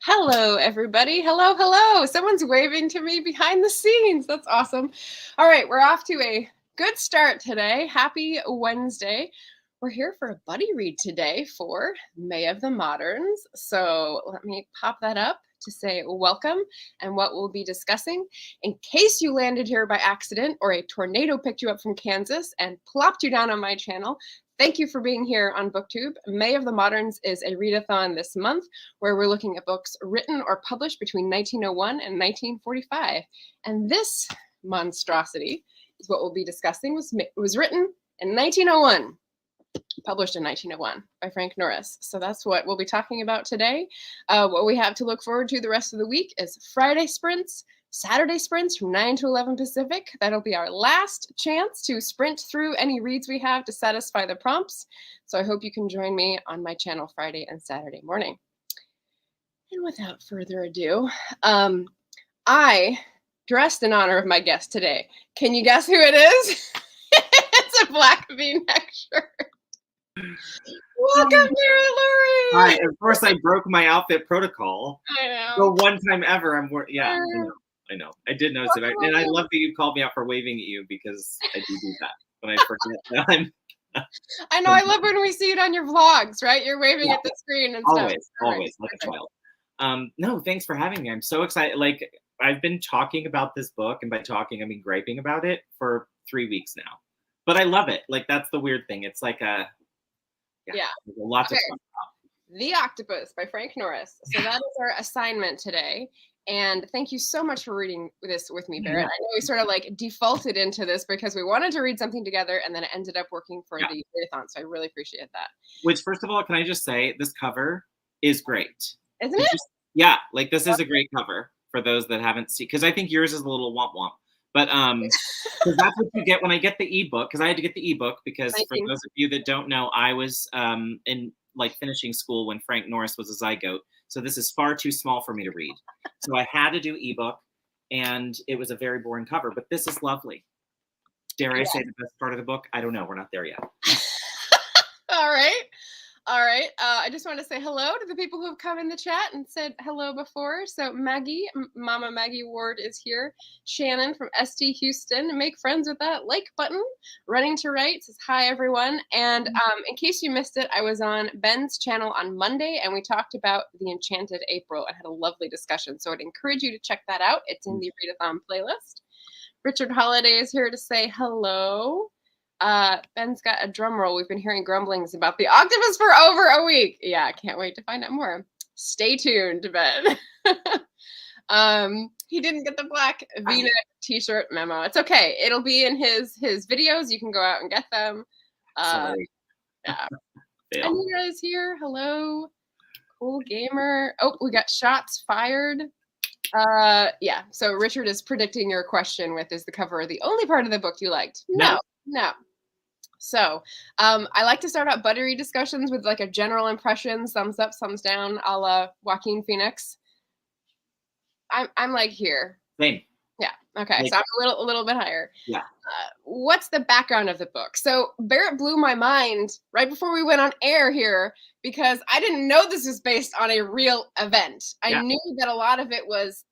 Hello, everybody. Hello, hello. Someone's waving to me behind the scenes. That's awesome. All right, we're off to a good start today. Happy Wednesday. We're here for a buddy read today for May of the Moderns. So let me pop that up to say welcome and what we'll be discussing. In case you landed here by accident or a tornado picked you up from Kansas and plopped you down on my channel, thank you for being here on BookTube. May of the Moderns is a readathon this month where we're looking at books written or published between 1901 and 1945. And this monstrosity is what we'll be discussing. It was written in 1901, published in 1901 by Frank Norris. So that's what we'll be talking about today. What we have to look forward to the rest of the week is Friday sprints, Saturday sprints from 9 to 11 Pacific. That'll be our last chance to sprint through any reads we have to satisfy the prompts. So I hope you can join me on my channel Friday and Saturday morning. And without further ado, I dressed in honor of my guest today. Can you guess who it is? It's a black V-neck shirt. Welcome, Barrett Laurie. Hi. Of course, I broke my outfit protocol. I know. The one time ever I'm wearing. Yeah, I know. I did notice it. And I love that you called me out for waving at you because I do that when I forget that I'm. I know. I love when we see it on your vlogs, right? You're waving at the screen and stuff. Always, like a child. No, thanks for having me. I'm so excited. Like, I've been talking about this book, and by talking, I mean griping about it for 3 weeks now. But I love it. Like, that's the weird thing. It's like a lots of fun. The Octopus by Frank Norris. So that is our assignment today. And thank you so much for reading this with me, Barrett. I know we sort of like defaulted into this because we wanted to read something together, and then it ended up working for the readathon. So I really appreciate that. Which, first of all, can I just say this cover is great. Isn't it? Like this is a great cover for those that haven't seen, because I think yours is a little womp womp. But because that's what you get when I get the ebook, because I had to get the ebook because for those of you that don't know, I was in like finishing school when Frank Norris was a zygote. So this is far too small for me to read. So I had to do ebook, and it was a very boring cover, but this is lovely. Dare I say the best part of the book? I don't know. We're not there yet. All right. All right. I just want to say hello to the people who have come in the chat and said hello before. So Maggie, Mama Maggie Ward is here. Shannon from ST Houston. Make friends with that like button. Running to Right says hi, everyone. And in case you missed it, I was on Ben's channel on Monday, and we talked about the Enchanted April and had a lovely discussion. So I'd encourage you to check that out. It's in the Readathon playlist. Richard Holiday is here to say hello. Ben's got a drum roll. We've been hearing grumblings about the octopus for over a week. Yeah, I can't wait to find out more. Stay tuned, Ben. He didn't get the black V-neck t-shirt memo. It's okay. It'll be in his videos. You can go out and get them. Sorry. Yeah. And you guys here. Hello. Cool gamer. Oh, we got shots fired. Yeah. So Richard is predicting your question with, is the cover the only part of the book you liked? No. So I like to start out buddy discussions with like a general impression, thumbs up, thumbs down, a la Joaquin Phoenix. I'm like here. Same. Yeah. Okay. So I'm a little bit higher. Yeah. What's the background of the book? So Barrett blew my mind right before we went on air here because I didn't know this was based on a real event. I knew that a lot of it was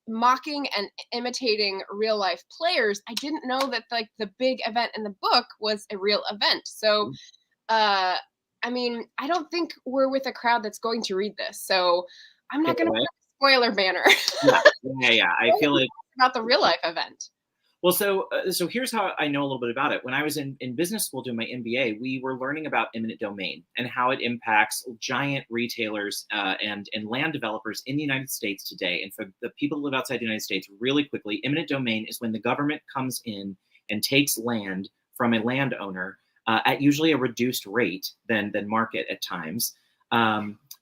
mocking and imitating real life players. I didn't know that like the big event in the book was a real event. So I mean, I don't think we're with a crowd that's going to read this. So I'm not going to put a spoiler banner. Yeah. I feel like about the real life event. Well, so here's how I know a little bit about it. When I was in business school doing my MBA, we were learning about eminent domain and how it impacts giant retailers and land developers in the United States today. And for the people who live outside the United States, really quickly, eminent domain is when the government comes in and takes land from a landowner at usually a reduced rate than market at times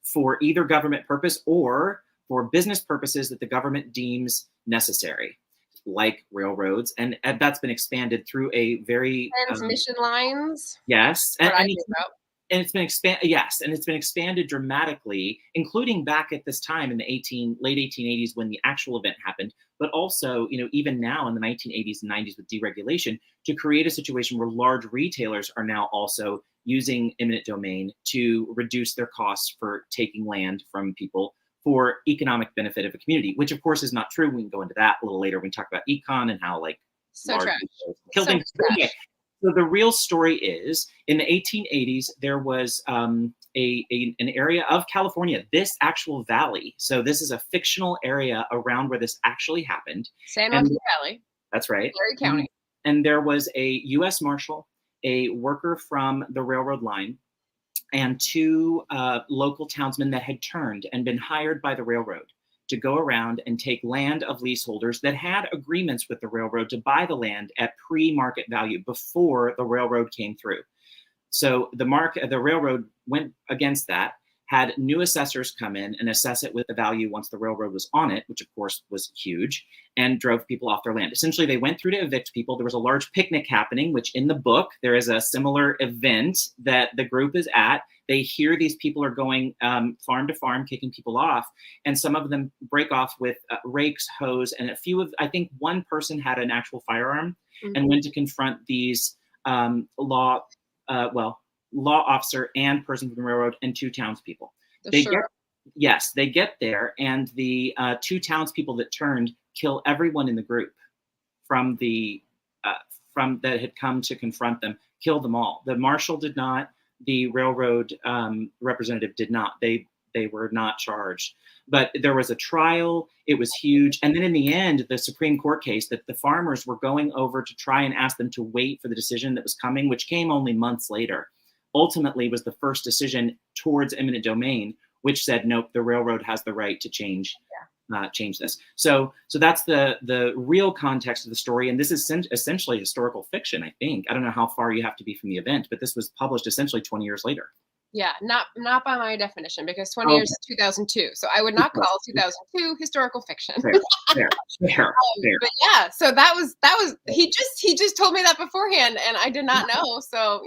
for either government purpose or for business purposes that the government deems necessary, like railroads, and that's been expanded through a very transmission lines. Yes, and it's been expanded dramatically, including back at this time in the late 1880s when the actual event happened, but also even now in the 1980s and 90s with deregulation to create a situation where large retailers are now also using eminent domain to reduce their costs for taking land from people for economic benefit of a community, which of course is not true. We can go into that a little later when we talk about econ and how like So trash. kill things. So the real story is in the 1880s, there was an area of California, this actual valley. So this is a fictional area around where this actually happened. San Joaquin Valley. That's right. Berry County. And there was a U.S. Marshal, a worker from the railroad line, and two local townsmen that had turned and been hired by the railroad to go around and take land of leaseholders that had agreements with the railroad to buy the land at pre-market value before the railroad came through. So the railroad went against that, had new assessors come in and assess it with the value once the railroad was on it, which of course was huge, and drove people off their land. Essentially, they went through to evict people. There was a large picnic happening, which in the book, there is a similar event that the group is at. They hear these people are going farm to farm, kicking people off, and some of them break off with rakes, hoes, and a few of, I think one person had an actual firearm and went to confront these law officer and person from the railroad and two townspeople. They get there, and the two townspeople that turned kill everyone in the group from that had come to confront them, kill them all. The marshal did not. The railroad representative did not. They were not charged. But there was a trial. It was huge. And then in the end, the Supreme Court case that the farmers were going over to try and ask them to wait for the decision that was coming, which came only months later, ultimately was the first decision towards eminent domain, which said, nope, the railroad has the right to change this. So that's the real context of the story. And this is essentially historical fiction, I think. I don't know how far you have to be from the event, but this was published essentially 20 years later. Yeah, not by my definition, because 20 years is 2002. So I would not call 2002 historical fiction. Fair. But yeah, so that was he just told me that beforehand, and I did not know. So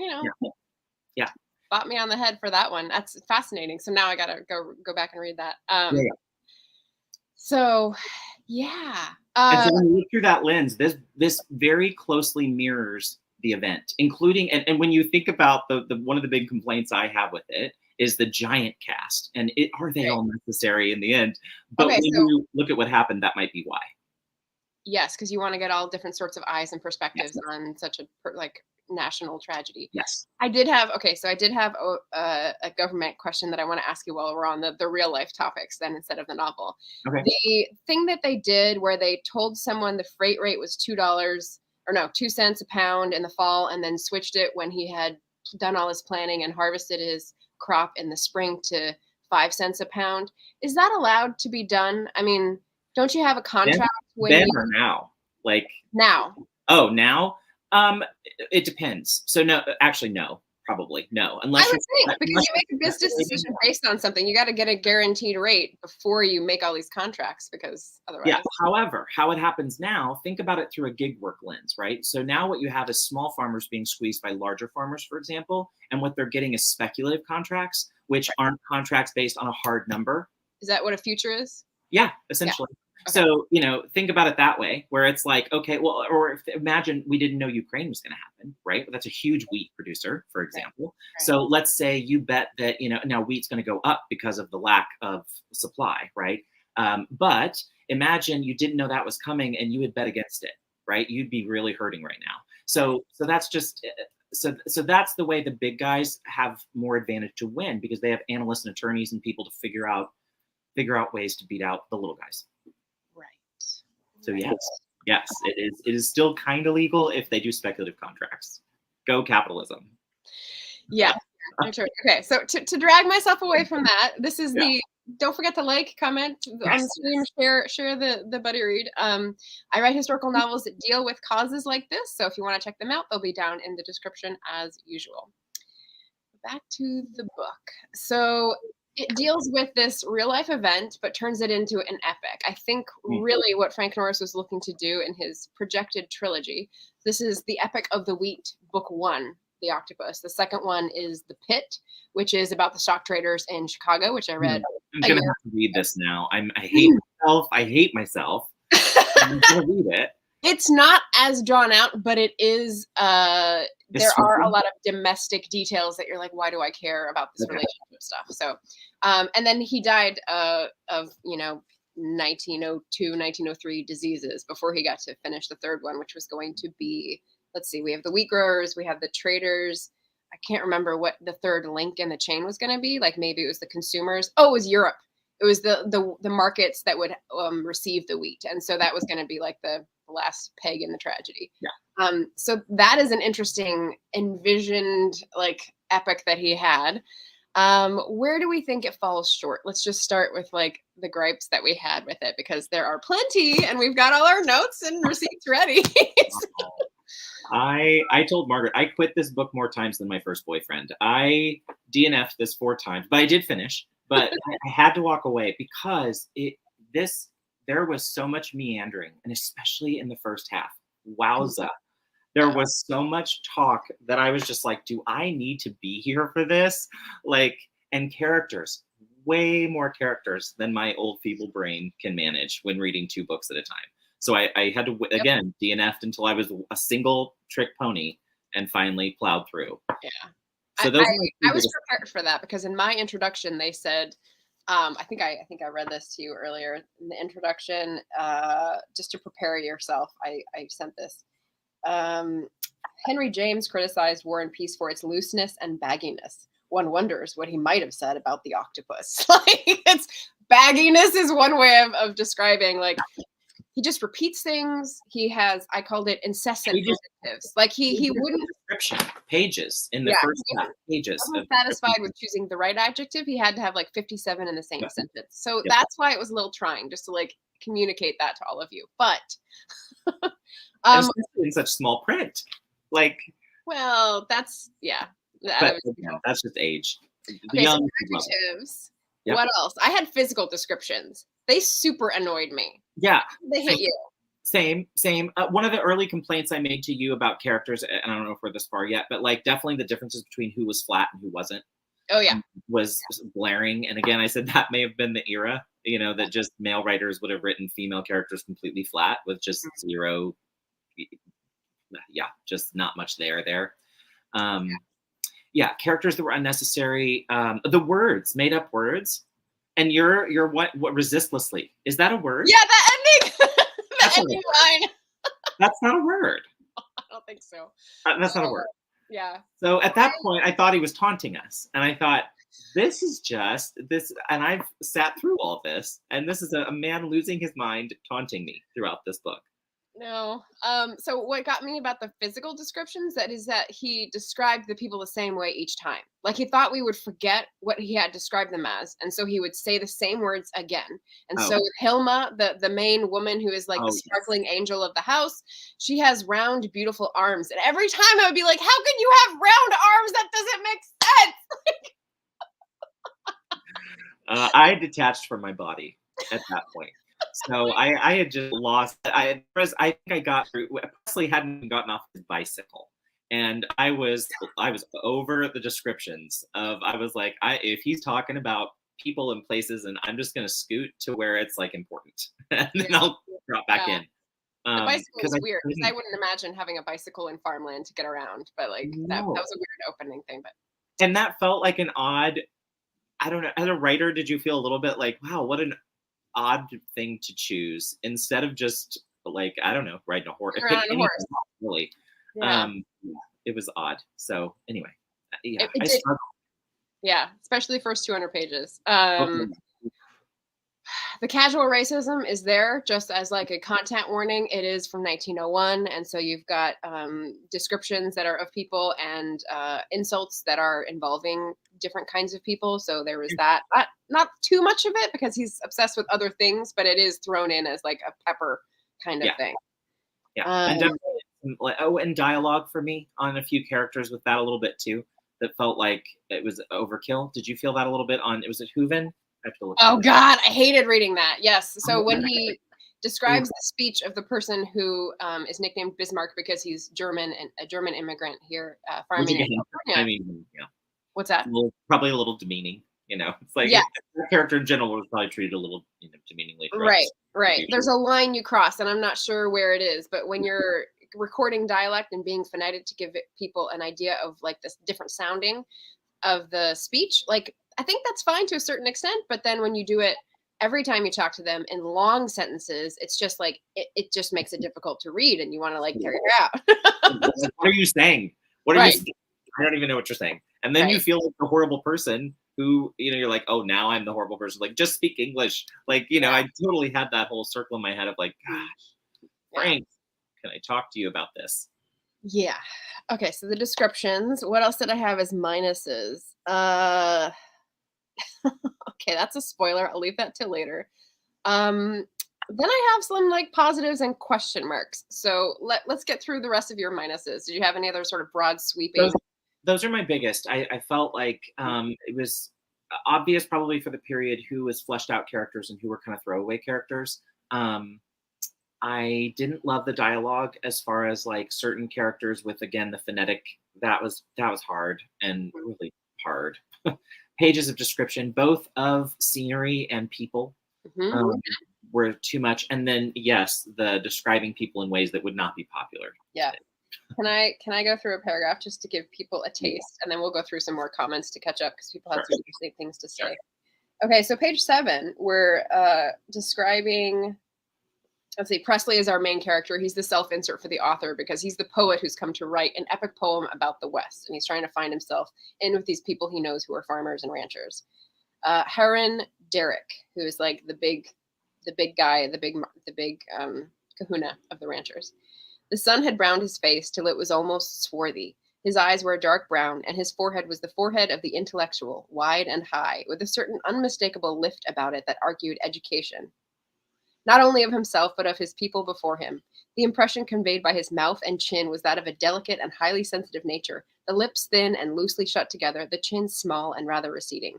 Yeah. Bought me on the head for that one. That's fascinating. So now I gotta go back and read that. So yeah. And so when you look through that lens, this very closely mirrors the event, including and when you think about the one of the big complaints I have with it is the giant cast, and are they all necessary in the end? But when you look at what happened, that might be why. Yes, because you want to get all different sorts of eyes and perspectives on such a national tragedy. Yes. I did have a government question that I want to ask you while we're on the real life topics then instead of the novel. Okay. The thing that they did where they told someone the freight rate was 2 cents a pound in the fall, and then switched it when he had done all his planning and harvested his crop in the spring to 5 cents a pound. Is that allowed to be done? I mean, don't you have a contract or now? Now. Oh, now? It depends. So no, actually, no, probably no. Unless I would think, because you make a business decision based on something, you got to get a guaranteed rate before you make all these contracts, because otherwise. Yeah. However, how it happens now, think about it through a gig work lens, right? So now what you have is small farmers being squeezed by larger farmers, for example, and what they're getting is speculative contracts, which aren't contracts based on a hard number. Is that what a future is? Yeah, essentially. Yeah. Okay. So, think about it that way, where it's like, okay, well, or imagine we didn't know Ukraine was going to happen, right? That's a huge wheat producer, for example. Right. So let's say you bet that, now wheat's going to go up because of the lack of supply, right? But imagine you didn't know that was coming and you would bet against it, right? You'd be really hurting right now. So that's just, so that's the way the big guys have more advantage to win, because they have analysts and attorneys and people to figure out ways to beat out the little guys. So yes, it is still kind of legal if they do speculative contracts. Go capitalism. Yeah. Okay, so to drag myself away from that, this is don't forget to like, comment on the stream, share the buddy read. I write historical novels that deal with causes like this, so if you want to check them out, they'll be down in the description as usual. Back to the book. So it deals with this real life event, but turns it into an epic. I think really what Frank Norris was looking to do in his projected trilogy. This is the Epic of the Wheat, book 1, The Octopus. The second one is The Pit, which is about the stock traders in Chicago, which I read. I'm going to have to read this now. I hate myself. I'm going to read it. It's not as drawn out, but it is. There are a lot of domestic details that you're like, why do I care about this relationship stuff? So, and then he died of 1902, 1903 diseases before he got to finish the third one, which was going to be. Let's see, we have the wheat growers, we have the traders. I can't remember what the third link in the chain was going to be. Like maybe it was the consumers. Oh, it was Europe. It was the markets that would receive the wheat, and so that was going to be like the last peg in the tragedy. Yeah. So that is an interesting envisioned like epic that he had. Where do we think it falls short? Let's just start with like the gripes that we had with it, because there are plenty, and we've got all our notes and receipts ready. I told Margaret I quit this book more times than my first boyfriend. I DNF'd this 4 times, but I did finish. But I had to walk away because there was so much meandering, and especially in the first half. Wowza. There was so much talk that I was just like, do I need to be here for this? Like, and characters, way more characters than my old feeble brain can manage when reading 2 books at a time. So I had to, again, DNF'd until I was a single trick pony and finally plowed through. Yeah. So those I was prepared for that, because in my introduction they said, I think I read this to you earlier in the introduction, just to prepare yourself. I sent this. Henry James criticized War and Peace for its looseness and bagginess. One wonders what he might have said about the octopus. Like, it's bagginess is one way of describing, like, he just repeats things. He has, I called it incessant adjectives. Like he wouldn't description pages in the first half pages. Wasn't satisfied with choosing the right adjective. He had to have like 57 in the same sentence. So that's why it was a little trying, just to like communicate that to all of you. But in such small print, like, well, that's that's just age. Okay, so adjectives. Yep. What else? I had physical descriptions. They super annoyed me. Yeah. They hit you. Same. One of the early complaints I made to you about characters, and I don't know if we're this far yet, but like definitely the differences between who was flat and who wasn't. Oh yeah. Was blaring. And again, I said that may have been the era, that just male writers would have written female characters completely flat with just zero. Yeah, just not much there. Yeah, characters that were unnecessary. The words, made up words. And you're what resistlessly. Is that a word? Yeah, the ending. The ending line. That's not a word. I don't think so. That's not a word. Yeah. So at that point, I thought he was taunting us. And I thought, this is just this. And I've sat through all this. And this is a man losing his mind taunting me throughout this book. No. So what got me about the physical descriptions is that he described the people the same way each time. Like he thought we would forget what he had described them as, and so he would say the same words again. And so Hilma, the main woman who is like the sparkling angel of the house, she has round, beautiful arms. And every time I would be like, how can you have round arms? That doesn't make sense. I detached from my body at that point. So I had just lost. I think I got through. Presley hadn't gotten off his bicycle, and I was over the descriptions of. I was like, if he's talking about people and places, and I'm just gonna scoot to where it's like important, and then I'll drop back in. The bicycle is weird because I wouldn't imagine having a bicycle in farmland to get around, but like that was a weird opening thing. But and that felt like an odd. I don't know. As a writer, did you feel a little bit like, wow, what an odd thing to choose instead of just like, I don't know, riding a horse. Really. Yeah. It was odd. So anyway, especially the first 200 pages. The casual racism is there just as like a content warning. It is from 1901. And so you've got descriptions that are of people and insults that are involving different kinds of people. So there was that. Not too much of it because he's obsessed with other things, but it is thrown in as like a pepper kind of thing. Yeah. And definitely, and dialogue for me on a few characters with that a little bit too. That felt like it was overkill. Did you feel that a little bit on, was it Hooven? Oh God, I hated reading that. Yes. So when he describes the speech of the person who is nicknamed Bismarck because he's German and a German immigrant here farming in California. I mean, yeah. What's that? Probably a little demeaning. It's like the character in general was probably treated a little demeaningly. Right. There's a line you cross, and I'm not sure where it is, but when you're recording dialect and being phonetic to give people an idea of like this different sounding of the speech, like I think that's fine to a certain extent, but then when you do it every time you talk to them in long sentences, it's just like it just makes it difficult to read, and you want to like figure it out. What are you saying? What are you saying? I don't even know what you're saying. And then you feel like the horrible person who, you're like, oh, now I'm the horrible person. Like, just speak English. Like, I totally had that whole circle in my head of like, gosh, Frank, can I talk to you about this? Yeah. Okay, so the descriptions. What else did I have as minuses? Okay, that's a spoiler. I'll leave that till later. Then I have some like positives and question marks. So let's get through the rest of your minuses. Did you have any other sort of broad sweeping? Those are my biggest. I felt like it was obvious probably for the period who was fleshed out characters and who were kind of throwaway characters. I didn't love the dialogue as far as like certain characters with, again, the phonetic. That was hard and really hard. Pages of description, both of scenery and people, were too much. And then, yes, the describing people in ways that would not be popular. Yeah. Can I go through a paragraph just to give people a taste, and then we'll go through some more comments to catch up because people have some interesting things to say. Sure. Okay, so page 7, we're describing. Let's see, Presley is our main character. He's the self-insert for the author because he's the poet who's come to write an epic poem about the West, and he's trying to find himself in with these people he knows who are farmers and ranchers. Heron Derrick, who is like the big guy, the big kahuna of the ranchers. The sun had browned his face till it was almost swarthy. His eyes were a dark brown, and his forehead was the forehead of the intellectual, wide and high, with a certain unmistakable lift about it that argued education. Not only of himself, but of his people before him. The impression conveyed by his mouth and chin was that of a delicate and highly sensitive nature, the lips thin and loosely shut together, the chin small and rather receding.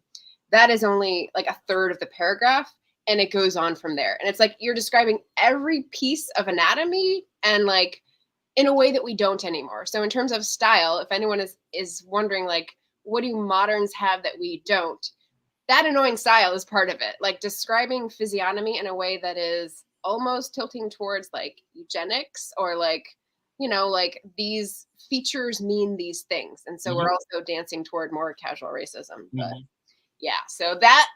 That is only like a third of the paragraph, and it goes on from there. And it's like you're describing every piece of anatomy and like in a way that we don't anymore. So in terms of style, if anyone is wondering like, what do moderns have that we don't? That annoying style is part of it, like describing physiognomy in a way that is almost tilting towards like eugenics or like, like these features mean these things. And so we're also dancing toward more casual racism. But yeah, so that,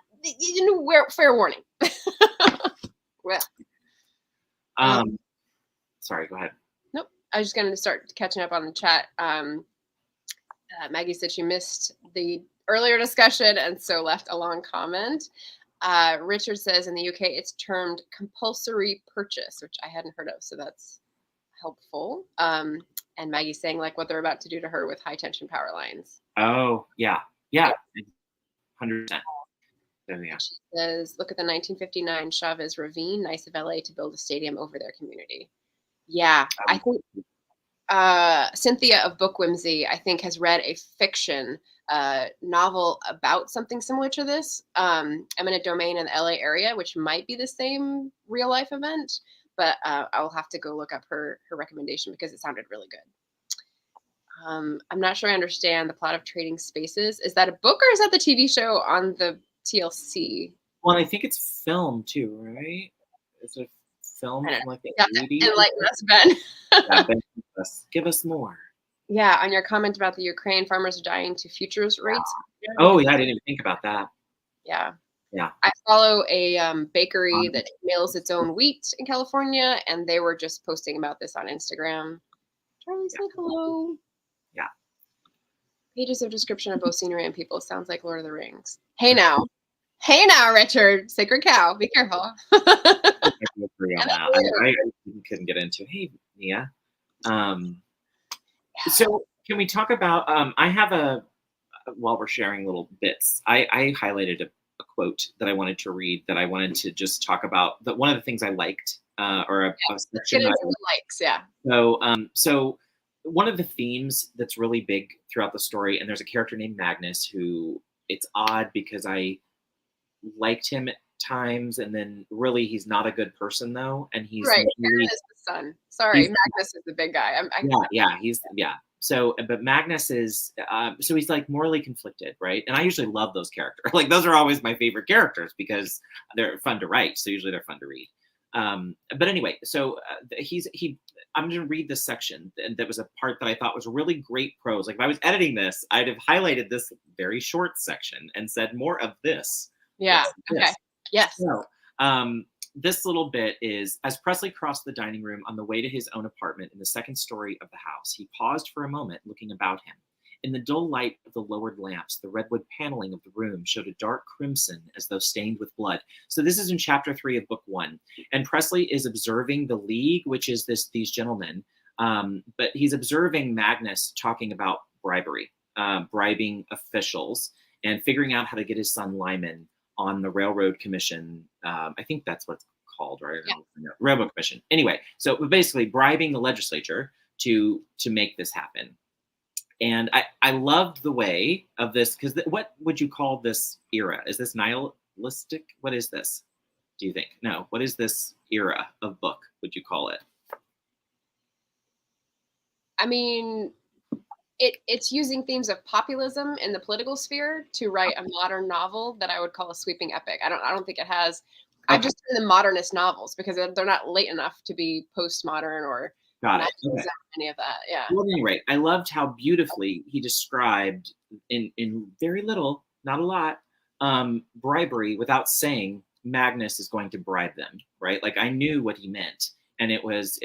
fair warning. Well, sorry, go ahead. Nope. I was just going to start catching up on the chat. Maggie said she missed the earlier discussion and so left a long comment. Richard says in the UK it's termed compulsory purchase, which I hadn't heard of, so that's helpful. And Maggie's saying like what they're about to do to her with high tension power lines. Oh, yeah. 100%. So, yeah. She says, look at the 1959 Chavez Ravine, nice of LA to build a stadium over their community. Yeah, I think Cynthia of Book Whimsy, I think, has read a fiction novel about something similar to this, Eminent Domain in the LA area, which might be the same real life event, but I'll have to go look up her recommendation because it sounded really good. I'm not sure I understand the plot of Trading Spaces. Is that a book or is that the TV show on the TLC? Well, I think it's film too, right? It's a film from like the 80s. Enlighten us, Ben. Yeah, Ben, give us more. Yeah, on your comment about the Ukraine farmers dying to futures rates. Oh, yeah, I didn't even think about that. Yeah. Yeah. I follow a bakery that mails its own wheat in California, and they were just posting about this on Instagram. Charlie, say hello. Yeah. Pages of description of both scenery and people. Sounds like Lord of the Rings. Hey now, Richard. Sacred cow. Be careful. I couldn't get into. Hey, Nia. So can we talk about? I have while we're sharing little bits, I highlighted a quote that I wanted to read that I wanted to just talk about. That one of the things I liked, or a section. Get into the likes, yeah. So one of the themes that's really big throughout the story, and there's a character named Magnus who it's odd because I liked him at times, and then really he's not a good person though, and he's right. Aaron is the son. Sorry, Magnus is the big guy. But Magnus is, so he's like morally conflicted, right? And I usually love those characters. Like those are always my favorite characters because they're fun to write. So usually they're fun to read. But anyway, so I'm going to read this section. And that was a part that I thought was really great prose. Like if I was editing this, I'd have highlighted this very short section and said more of this. Yeah. Okay. Yes. So, this little bit is, as Presley crossed the dining room on the way to his own apartment in the second story of the house, he paused for a moment, looking about him. In the dull light of the lowered lamps, the redwood paneling of the room showed a dark crimson as though stained with blood. So this is in chapter 3 of book 1. And Presley is observing the League, which is these gentlemen. But he's observing Magnus talking about bribery, bribing officials, and figuring out how to get his son Lyman on the Railroad Commission. I think that's what's called, right? Yeah. Railroad Commission. Anyway, so basically bribing the legislature to make this happen. And I loved the way of this, because what would you call this era? Is this nihilistic? What is this, do you think? No, what is this era of book, would you call it? I mean, it's using themes of populism in the political sphere to write a modern novel that I would call a sweeping epic. I don't think it has. Okay. I've just done the modernist novels because they're not late enough to be postmodern or Got it. Okay. Any of that. Yeah. Well, at any rate, I loved how beautifully he described in very little, not a lot, bribery without saying Magnus is going to bribe them, right? Like I knew what he meant, and it was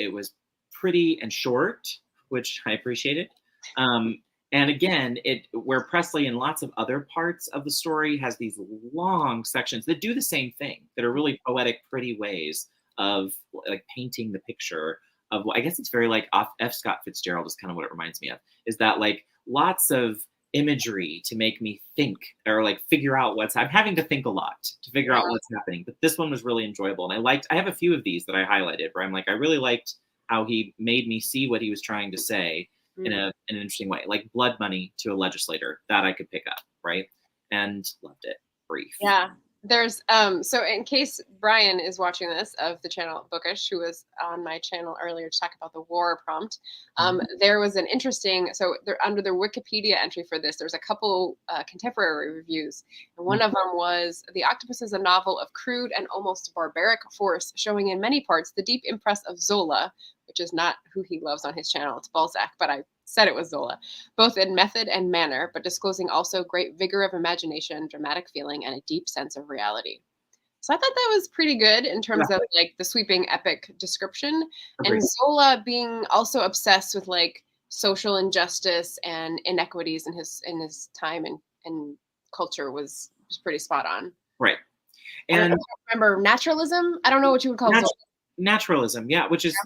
pretty and short, which I appreciated. And again, where Presley in lots of other parts of the story has these long sections that do the same thing, that are really poetic, pretty ways of like painting the picture of, I guess it's very like F. Scott Fitzgerald is kind of what it reminds me of, is that like lots of imagery to make me think or like figure out I'm having to think a lot to figure out what's happening. But this one was really enjoyable. And I have a few of these that I highlighted where I'm like, I really liked how he made me see what he was trying to say in an interesting way, like blood money to a legislator, that I could pick up, right? And loved it. Brief. Yeah. There's so in case Brian is watching this of the channel Bookish, who was on my channel earlier to talk about the war prompt, there was an interesting, so there, under their Wikipedia entry for this, there's a couple contemporary reviews, and one of them was The Octopus is a novel of crude and almost barbaric force, showing in many parts the deep impress of Zola, which is not who he loves on his channel, it's Balzac, but I said it was Zola, both in method and manner, but disclosing also great vigor of imagination, dramatic feeling, and a deep sense of reality. So I thought that was pretty good in terms of like the sweeping epic description. Agreed. And Zola being also obsessed with like social injustice and inequities in his time and culture was pretty spot on. Right. And And I don't remember naturalism. I don't know what you would call Zola. Naturalism, yeah, which is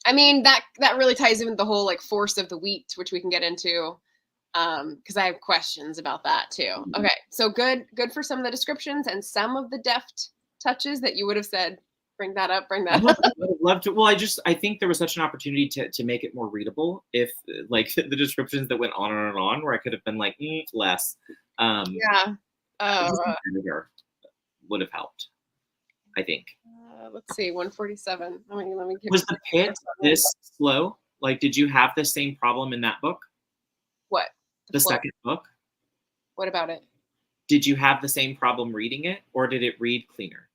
I mean, that really ties in with the whole like force of the wheat, which we can get into, because I have questions about that too. Okay, so good for some of the descriptions and some of the deft touches that you would have said, bring that up. I would love to. Well, I think there was such an opportunity to make it more readable if like the descriptions that went on and on, where I could have been like less. Would have helped, I think. Let's see, 147. Let me give Was the pit this slow? Like, did you have the same problem in that book? What? The second book? What about it? Did you have the same problem reading it, or did it read cleaner?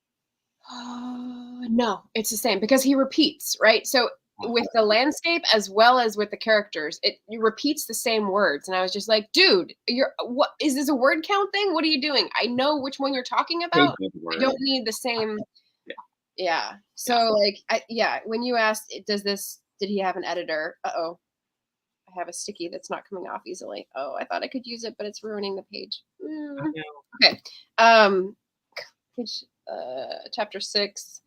No, it's the same because he repeats, right? So with the landscape as well as with the characters, it repeats the same words. And I was just like, dude, what is this, a word count thing? What are you doing? I know which one you're talking about. I don't need the same. Yeah. So when you asked, did he have an editor? Uh-oh. I have a sticky that's not coming off easily. Oh, I thought I could use it, but it's ruining the page. Okay. Chapter 6.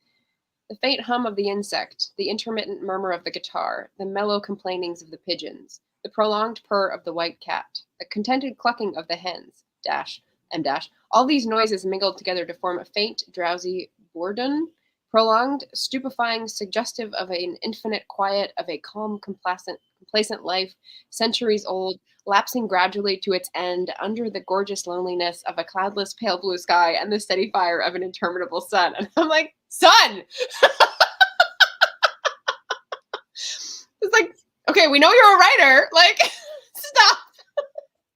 The faint hum of the insect, the intermittent murmur of the guitar, the mellow complainings of the pigeons, the prolonged purr of the white cat, the contented clucking of the hens, all these noises mingled together to form a faint, drowsy bourdon, prolonged, stupefying, suggestive of an infinite quiet, of a calm, complacent life, centuries old, lapsing gradually to its end under the gorgeous loneliness of a cloudless pale blue sky and the steady fire of an interminable sun. And I'm like, sun! It's like, Okay, we know you're a writer. Like, stop.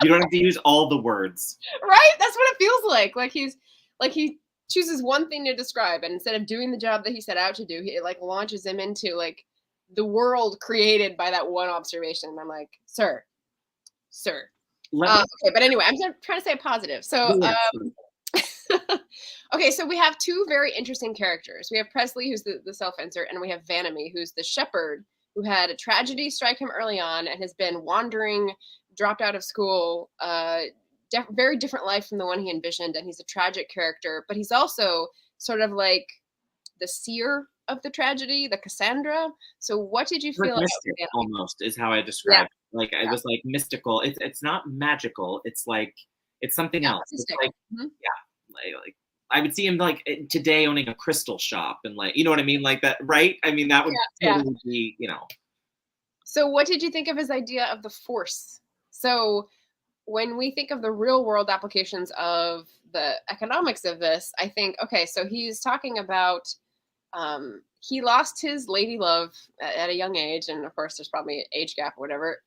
You don't have to use all the words. Right? That's what it feels like. Like he chooses one thing to describe, and instead of doing the job that he set out to do, it like launches him into like the world created by that one observation. And I'm like, sir. Okay, but anyway, I'm trying to say positive. So, okay, so we have two very interesting characters. We have Presley, who's the self-insert, and we have Vanamy, who's the shepherd, who had a tragedy strike him early on and has been wandering, dropped out of school, very different life from the one he envisioned, and he's a tragic character, but he's also sort of like the seer of the tragedy, the Cassandra. So what did you feel mystic, about almost is how I describe it. Like it was like mystical. It's not magical. It's like it's something else. It's like like I would see him like today owning a crystal shop and like you know what I mean, like that, right? I mean that would totally be, you know. So what did you think of his idea of the force? So when we think of the real world applications of the economics of this, I think, okay, so he's talking about he lost his lady love at a young age, and of course there's probably an age gap or whatever.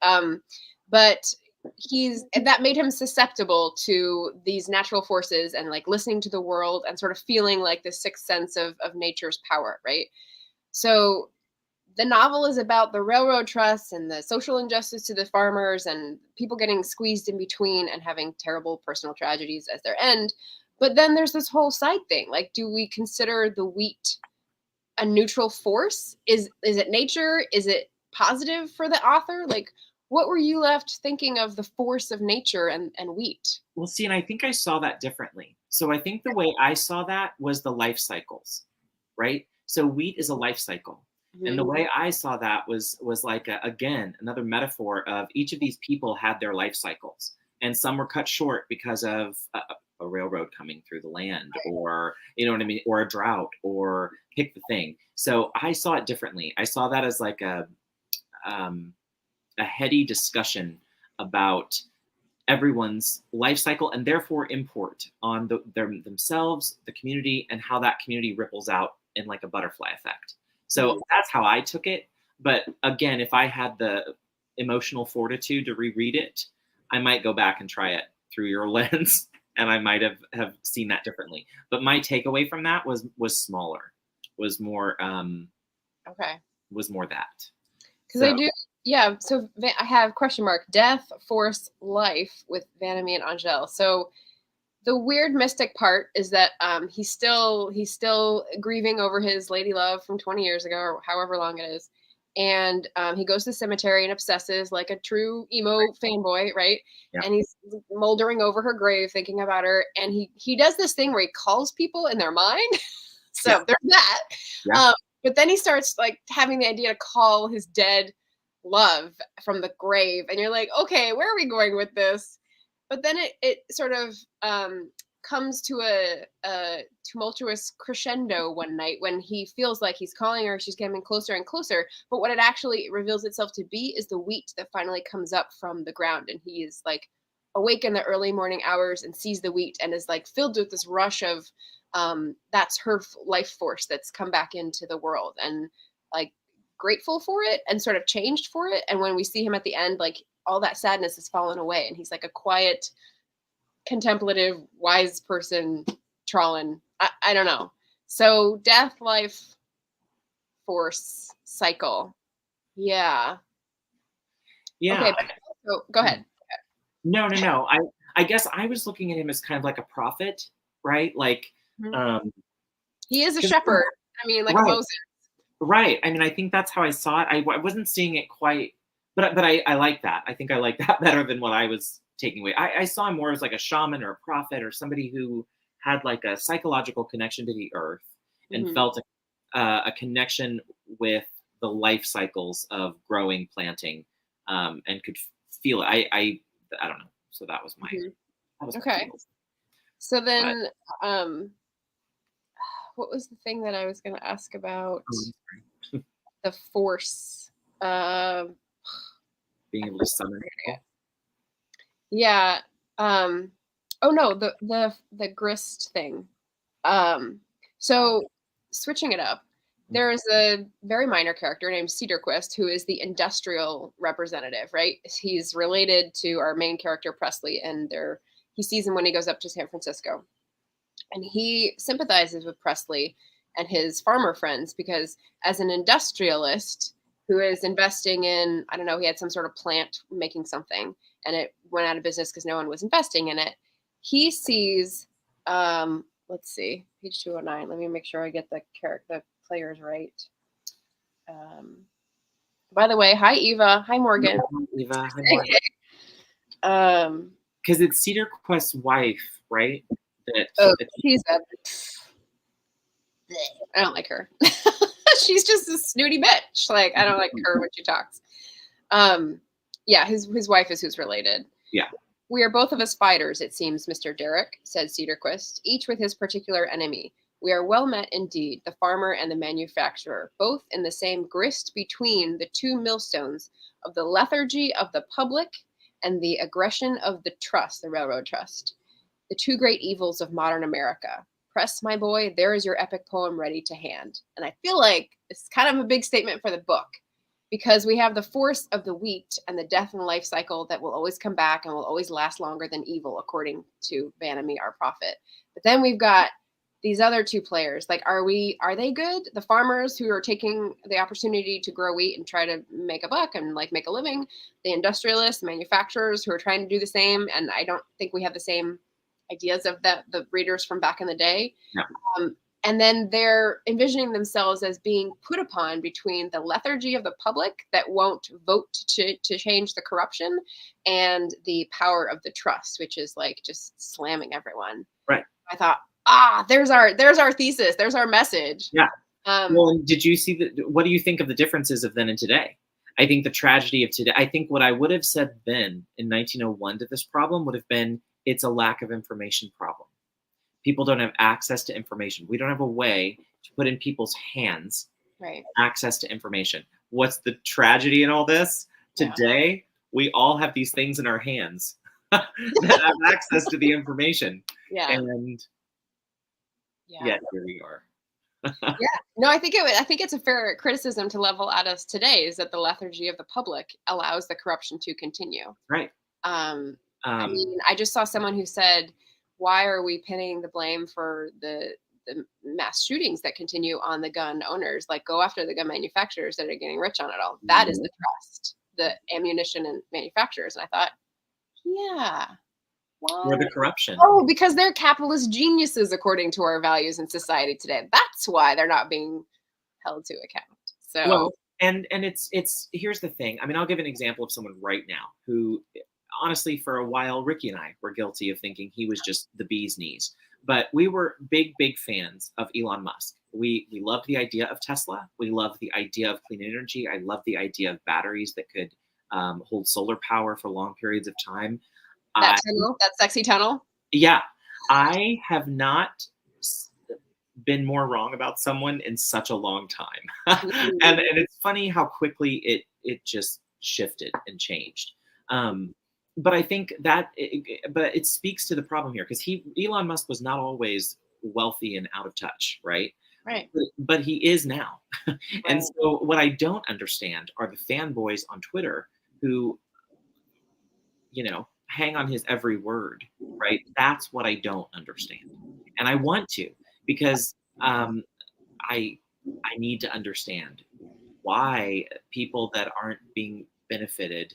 But that made him susceptible to these natural forces and like listening to the world and sort of feeling like the sixth sense of nature's power, right? So the novel is about the railroad trusts and the social injustice to the farmers and people getting squeezed in between and having terrible personal tragedies as their end. But then there's this whole side thing. Like, do we consider the wheat a neutral force? Is it nature? Is it positive for the author? Like, what were you left thinking of the force of nature and wheat? Well, see, and I think I saw that differently. So I think the way I saw that was the life cycles, right? So wheat is a life cycle. And the way I saw that was like, again, another metaphor of each of these people had their life cycles. And some were cut short because of a railroad coming through the land or, you know what I mean, or a drought or pick the thing. So I saw it differently. I saw that as like a heady discussion about everyone's life cycle and therefore import on themselves, the community, and how that community ripples out in like a butterfly effect. So that's how I took it. But again, if I had the emotional fortitude to reread it, I might go back and try it through your lens, and I might have seen that differently. But my takeaway from that was smaller, was more was more that. Because I do, yeah. So I have question mark death, force, life with Vanamy and Angèle. So the weird mystic part is that he's still grieving over his lady love from 20 years ago or however long it is. And he goes to the cemetery and obsesses like a true emo fanboy, right? Yeah. And he's moldering over her grave, thinking about her. And he does this thing where he calls people in their mind. So there's that. Yeah. But then he starts like having the idea to call his dead love from the grave. And you're like, okay, where are we going with this? But then it sort of comes to a tumultuous crescendo one night when he feels like he's calling her, she's getting closer and closer. But what it actually reveals itself to be is the wheat that finally comes up from the ground. And he is like awake in the early morning hours and sees the wheat and is like filled with this rush of that's her life force that's come back into the world and like grateful for it and sort of changed for it. And when we see him at the end, like all that sadness has fallen away and he's like a quiet, contemplative, wise person trawling. I don't know. So death, life, force, cycle. Yeah. Yeah. Okay, so go ahead. No. I guess I was looking at him as kind of like a prophet, right? Like he is a shepherd. I mean, like Moses. Right. I mean, I think that's how I saw it. I wasn't seeing it quite, but I like that. I think I like that better than what I was taking away. I saw him more as like a shaman or a prophet or somebody who had like a psychological connection to the earth and felt a connection with the life cycles of growing, planting, and could feel it. I don't know. So that was my that was okay. So then, what was the thing that I was going to ask about? The force. Being able to summon people. Yeah. Oh no, the grist thing. So switching it up. There's a very minor character named Cedarquist who is the industrial representative, right? He's related to our main character, Presley, and he sees him when he goes up to San Francisco. And he sympathizes with Presley and his farmer friends because as an industrialist who is investing in, I don't know, he had some sort of plant making something and it went out of business because no one was investing in it. He sees, let's see, page 209. Let me make sure I get the players right. By the way, hi Eva, hi Morgan. Hi, Eva, hi Morgan. Because it's Cedarquist's wife, right? She's I don't like her. She's just a snooty bitch. Like I don't like her when she talks. Yeah, his wife is who's related. Yeah. We are both of us fighters, it seems, Mr. Derrick, said Cedarquist, each with his particular enemy. We are well met indeed, the farmer and the manufacturer, both in the same grist between the two millstones of the lethargy of the public and the aggression of the trust, the railroad trust, the two great evils of modern America. Press, my boy, there is your epic poem ready to hand. And I feel like it's kind of a big statement for the book because we have the force of the wheat and the death and life cycle that will always come back and will always last longer than evil, according to Vanamy, our prophet. But then we've got these other two players. Like, are they good? The farmers who are taking the opportunity to grow wheat and try to make a buck and like make a living, the industrialists, the manufacturers who are trying to do the same. And I don't think we have the same ideas of the readers from back in the day. Yeah. And then they're envisioning themselves as being put upon between the lethargy of the public that won't vote to change the corruption and the power of the trust, which is like just slamming everyone. Right. I thought, there's our thesis. There's our message. Yeah. Well, did you see what do you think of the differences of then and today? I think the tragedy of today, I think what I would have said then in 1901 to this problem would have been, it's a lack of information problem. People don't have access to information. We don't have a way to put in people's hands access to information. What's the tragedy in all this? Today, we all have these things in our hands that have access to the information. Yeah. And yet here we are. No, I think it's a fair criticism to level at us today is that the lethargy of the public allows the corruption to continue. Right. I mean, I just saw someone who said, why are we pinning the blame for the mass shootings that continue on the gun owners? Like, go after the gun manufacturers that are getting rich on it all. That is the trust, the ammunition and manufacturers. And I thought, yeah. Why? Or the corruption. Oh, because they're capitalist geniuses according to our values in society today. That's why they're not being held to account. So, well, and it's here's the thing. I mean, I'll give an example of someone right now who, honestly, for a while, Ricky and I were guilty of thinking he was just the bee's knees. But we were big fans of Elon Musk. We loved the idea of Tesla. We loved the idea of clean energy. I loved the idea of batteries that could hold solar power for long periods of time. That sexy tunnel. Yeah. I have not been more wrong about someone in such a long time. and it's funny how quickly it just shifted and changed. But I think that, but it speaks to the problem here because Elon Musk was not always wealthy and out of touch, right? Right. But he is now. And so what I don't understand are the fanboys on Twitter who, hang on his every word, right? That's what I don't understand. And I want to, because I need to understand why people that aren't being benefited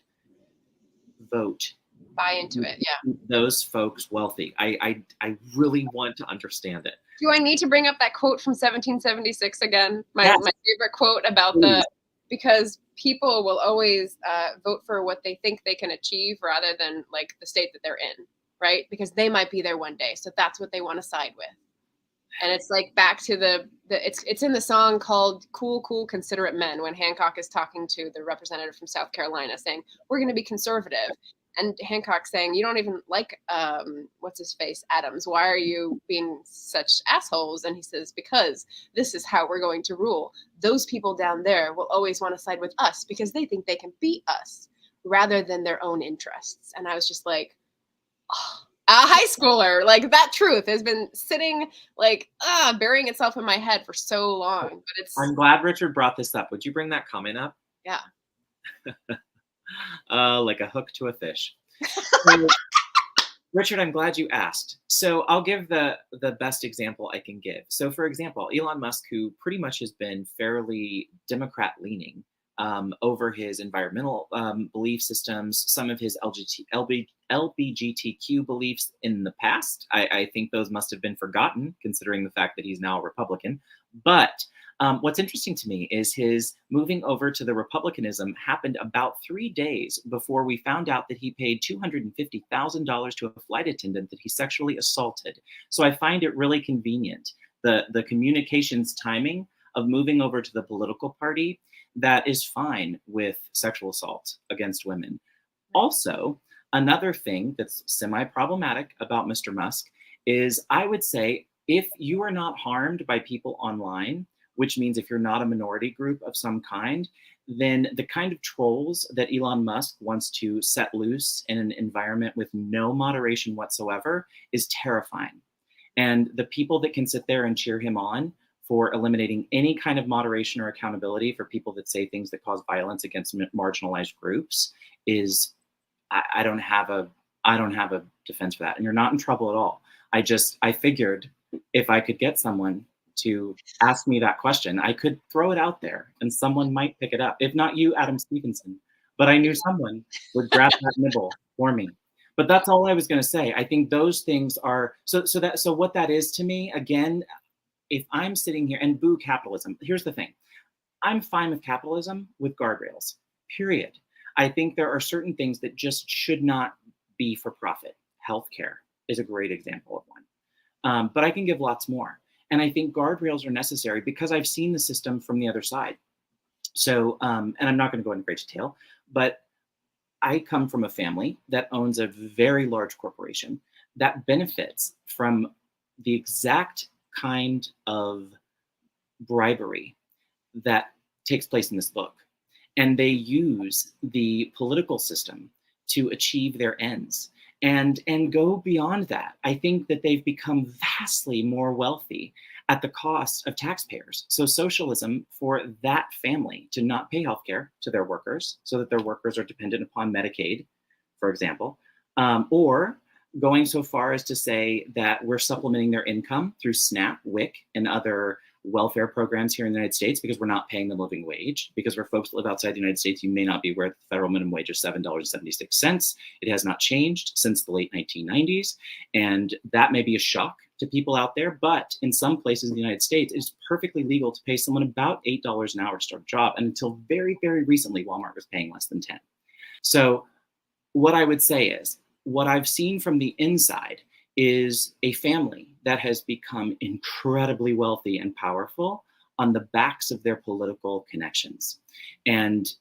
buy into it. Yeah. Those folks wealthy. I really want to understand it. Do I need to bring up that quote from 1776 again? My favorite quote about because people will always vote for what they think they can achieve rather than like the state that they're in, right? Because they might be there one day. So that's what they want to side with. And it's like back to it's in the song called Cool, Cool, Considerate Men when Hancock is talking to the representative from South Carolina saying, we're going to be conservative. And Hancock saying, you don't even like, what's his face, Adams. Why are you being such assholes? And he says, because this is how we're going to rule. Those people down there will always want to side with us because they think they can beat us rather than their own interests. And I was just like, high schooler. Like that truth has been sitting like burying itself in my head for so long. But it's I'm glad Richard brought this up. Would you bring that comment up? yeah. Like a hook to a fish. So, Richard, I'm glad you asked. So I'll give the best example I can give. So for example, Elon Musk, who pretty much has been fairly Democrat leaning over his environmental belief systems, some of his LBGTQ beliefs in the past. I think those must have been forgotten considering the fact that he's now a Republican. But what's interesting to me is his moving over to the Republicanism happened about 3 days before we found out that he paid $250,000 to a flight attendant that he sexually assaulted. So I find it really convenient, the communications timing of moving over to the political party that is fine with sexual assault against women. Also, another thing that's semi-problematic about Mr. Musk is, I would say, if you are not harmed by people online, which means if you're not a minority group of some kind, then the kind of trolls that Elon Musk wants to set loose in an environment with no moderation whatsoever is terrifying. And the people that can sit there and cheer him on for eliminating any kind of moderation or accountability for people that say things that cause violence against marginalized groups is, I don't have a defense for that. And you're not in trouble at all. I figured if I could get someone to ask me that question, I could throw it out there and someone might pick it up. If not you, Adam Stevenson, but I knew someone would grab that nibble for me. But that's all I was going to say. I think those things are, so what that is to me, again, if I'm sitting here and boo capitalism, here's the thing. I'm fine with capitalism with guardrails, period. I think there are certain things that just should not be for profit. Healthcare is a great example of one. But I can give lots more. And I think guardrails are necessary because I've seen the system from the other side. So, and I'm not going to go into great detail, but I come from a family that owns a very large corporation that benefits from the exact kind of bribery that takes place in this book. And they use the political system to achieve their ends and go beyond that. I think that they've become vastly more wealthy at the cost of taxpayers. So socialism for that family to not pay healthcare to their workers so that their workers are dependent upon Medicaid, for example, or going so far as to say that we're supplementing their income through SNAP, WIC, and other welfare programs here in the United States because we're not paying them living wage. Because for folks that live outside the United States, you may not be aware that the federal minimum wage is $7.76. It has not changed since the late 1990s. And that may be a shock to people out there, but in some places in the United States, it's perfectly legal to pay someone about $8 an hour to start a job. And until very, very recently, Walmart was paying less than 10. So what I would say is, what I've seen from the inside is a family that has become incredibly wealthy and powerful on the backs of their political connections. And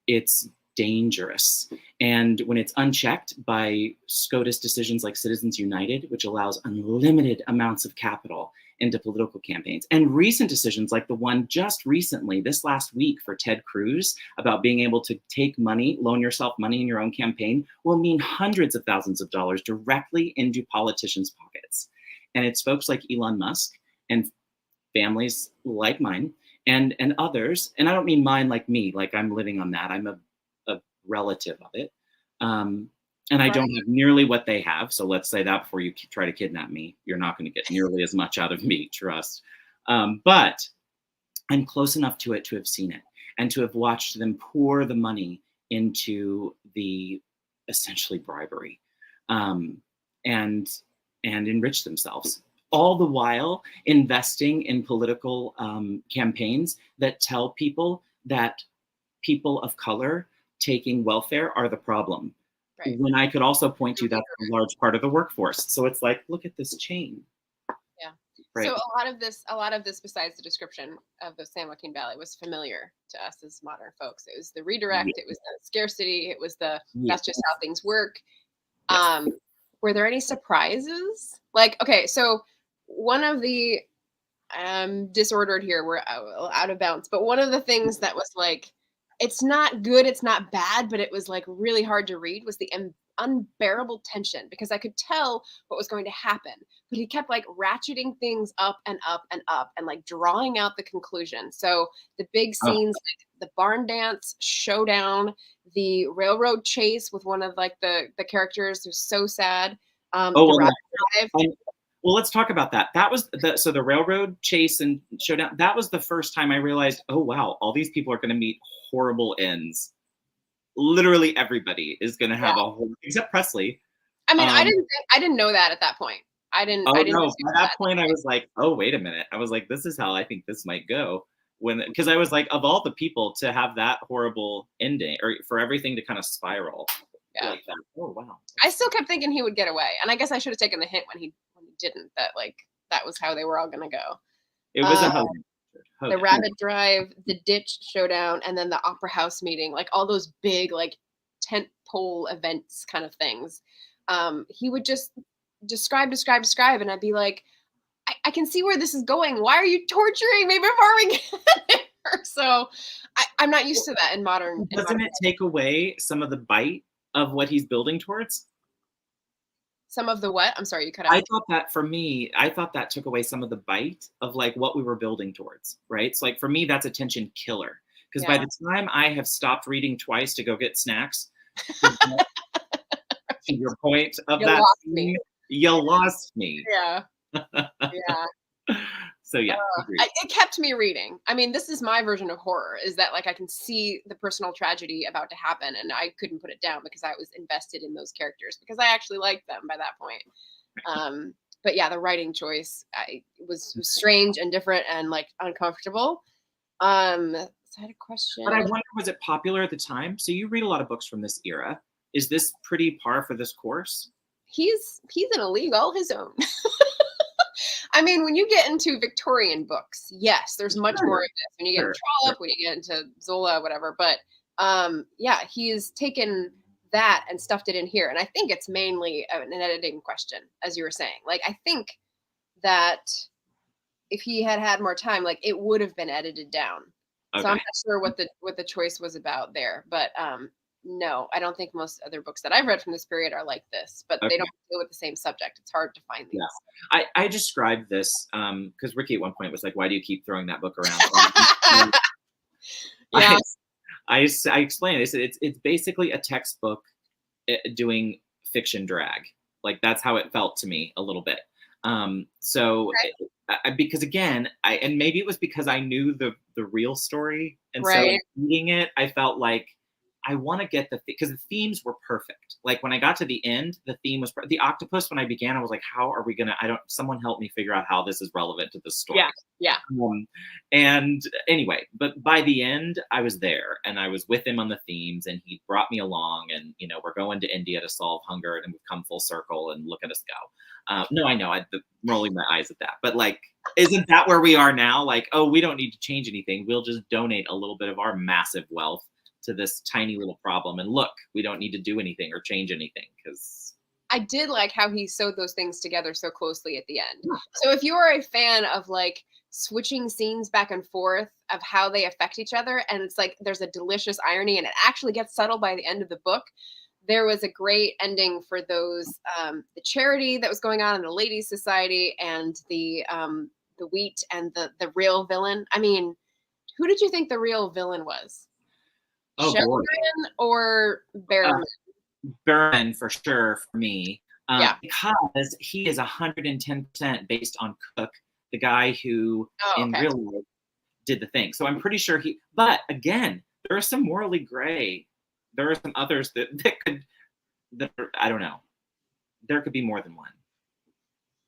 it's dangerous. And when it's unchecked by SCOTUS decisions like Citizens United, which allows unlimited amounts of capital into political campaigns, and recent decisions like the one just recently, this last week for Ted Cruz, about being able to take money, loan yourself money in your own campaign, will mean hundreds of thousands of dollars directly into politicians' pockets. And it's folks like Elon Musk and families like mine and others, and I don't mean mine like me, like I'm living on that. I'm a relative of it. And I don't have nearly what they have. So let's say that before you try to kidnap me, you're not going to get nearly as much out of me, trust. But I'm close enough to it to have seen it and to have watched them pour the money into the essentially bribery and enrich themselves. All the while investing in political campaigns that tell people that people of color taking welfare are the problem. Right. When I could also point to that's a large part of the workforce. So it's like, look at this chain. Yeah. Right. So a lot of this, besides the description of the San Joaquin Valley, was familiar to us as modern folks. It was the redirect, it was the scarcity, it was the that's just how things work. Yes. Were there any surprises? Like, okay, so one of the disordered here, we're out of bounds, but one of the things that was like, it's not good, it's not bad, but it was like really hard to read, was the unbearable tension because I could tell what was going to happen, but he kept like ratcheting things up and up and up and like drawing out the conclusion. So the big Oh, scenes, like the barn dance showdown, the railroad chase with one of like the characters who's so sad. oh, The well, rabbit drive. well, let's talk about that. That was so the railroad chase and showdown. That was the first time I realized, oh wow, all these people are going to meet horrible ends. Literally everybody is going to have a whole, except Presley. I mean, I didn't know that at that point. I didn't Oh I didn't no! assume By that point, I was like, "Oh, wait a minute!" I was like, "This is how I think this might go." Because I was like, of all the people to have that horrible ending, or for everything to kind of spiral like that. Oh wow! I still kept thinking he would get away, and I guess I should have taken the hint when he didn't. That like that was how they were all gonna go. It was a hug. The rabbit drive, the ditch showdown, and then the opera house meeting, like all those big like tent pole events kind of things. He would just describe, and I'd be like, I can see where this is going. Why are you torturing me before we get there? So I'm not used to that in modern. Doesn't it take away some of the bite of what he's building towards? Some of the what? I'm sorry, you cut out. I thought that for me, I thought that took away some of the bite of like what we were building towards, right? So like for me, that's a tension killer. Because by the time I have stopped reading twice to go get snacks, to your point of You that lost scene, me. you lost me. Yeah. Yeah. So yeah, it kept me reading. I mean, this is my version of horror, is that like I can see the personal tragedy about to happen and I couldn't put it down because I was invested in those characters because I actually liked them by that point. But yeah, the writing choice was strange and different and like uncomfortable. So I had a question. But I wonder, was it popular at the time? So you read a lot of books from this era. Is this pretty par for this course? He's in a league all his own. I mean, when you get into Victorian books, yes, there's much more of this. When you get into Trollope, when you get into Zola, whatever. But yeah, he's taken that and stuffed it in here. And I think it's mainly an editing question, as you were saying. Like, I think that if he had had more time, like it would have been edited down. Okay. So I'm not sure what the choice was about there. But no, I don't think most other books that I've read from this period are like this, but they don't deal with the same subject. It's hard to find these. Yeah. I described this because Ricky at one point was like, why do you keep throwing that book around? Yeah. I explained it. I said it's basically a textbook doing fiction drag. Like that's how it felt to me a little bit. Because again, and maybe it was because I knew the real story. And so reading it, I felt like, I want to get because the themes were perfect. Like when I got to the end, the theme was the octopus. When I began, I was like, how are we going to, someone help me figure out how this is relevant to the story. Yeah. And anyway, but by the end I was there and I was with him on the themes and he brought me along and, we're going to India to solve hunger and we've come full circle and look at us go. No, I know I'm rolling my eyes at that, but like, isn't that where we are now? Like, oh, we don't need to change anything. We'll just donate a little bit of our massive wealth to this tiny little problem. And look, we don't need to do anything or change anything because I did like how he sewed those things together so closely at the end. So if you are a fan of like switching scenes back and forth of how they affect each other, and it's like there's a delicious irony and it actually gets subtle by the end of the book, there was a great ending for those, the charity that was going on in the Ladies Society and the wheat and the real villain. I mean, who did you think the real villain was? Oh, Sheridan or Barrowman? Barrowman for sure for me. Because he is 110% based on Cook, the guy who in real life did the thing. So I'm pretty sure but again, there are some morally gray. There are some others that I don't know. There could be more than one.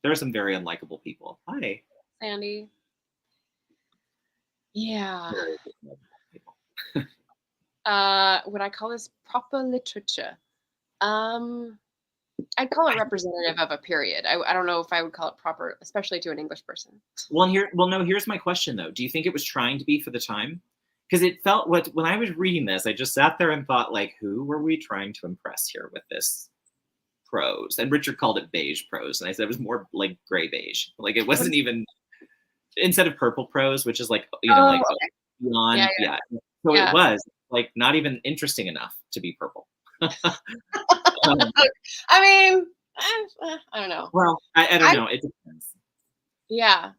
There are some very unlikable people. Hi. Sandy. Yeah. Would I call this proper literature? I'd call it representative of a period. I don't know if I would call it proper, especially to an English person. Well, here's my question though. Do you think it was trying to be for the time? Because it felt when I was reading this, I just sat there and thought, like, who were we trying to impress here with this prose? And Richard called it beige prose, and I said it was more like gray beige. Like it wasn't even instead of purple prose, which is like beyond. Yeah. So it was like not even interesting enough to be purple. Um, I mean, I don't know. well, I don't know. It depends. Yeah.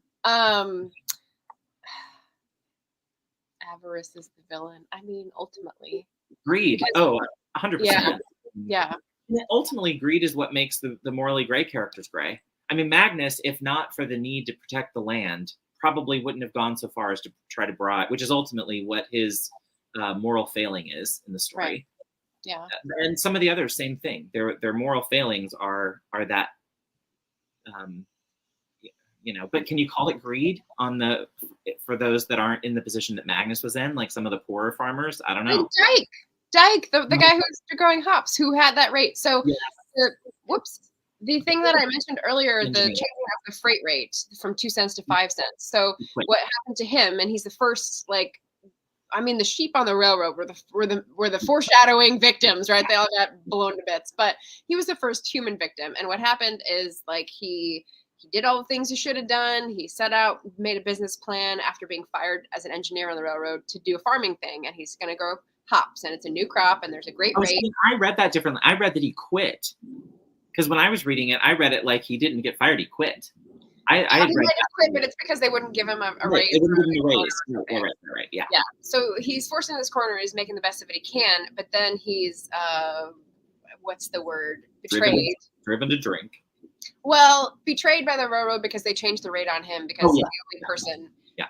Avarice is the villain. I mean, ultimately. Greed. Because, Oh, 100%. yeah. Yeah. Ultimately, greed is what makes the morally gray characters gray. I mean, Magnus, if not for the need to protect the land, probably wouldn't have gone so far as to try to bribe, which is ultimately what his moral failing is in the story. Right. Yeah. And some of the others, same thing. Their moral failings are that, But can you call it greed for those that aren't in the position that Magnus was in, like some of the poorer farmers? I don't know. Dyke, the guy who's growing hops, who had that rate. So, the thing that I mentioned earlier, the changing of the freight rate from 2 cents to 5 cents. So, what happened to him? And he's the first, the sheep on the railroad were the foreshadowing victims, right? They all got blown to bits, but he was the first human victim. And what happened is he did all the things he should have done. He set out, made a business plan after being fired as an engineer on the railroad to do a farming thing, and he's going to grow hops, and it's a new crop, and there's a great rate. I read that differently. I read that he quit, because when I was reading it, I read it like he didn't get fired; he quit. I had read quit, but it's because they wouldn't give him a raise. They wouldn't give him a raise. Right. Yeah. Yeah. So he's forced in this corner. He's making the best of it he can, but then he's what's the word? Betrayed. Driven to drink. Well, betrayed by the railroad because they changed the rate on him because he's the only person. Yeah.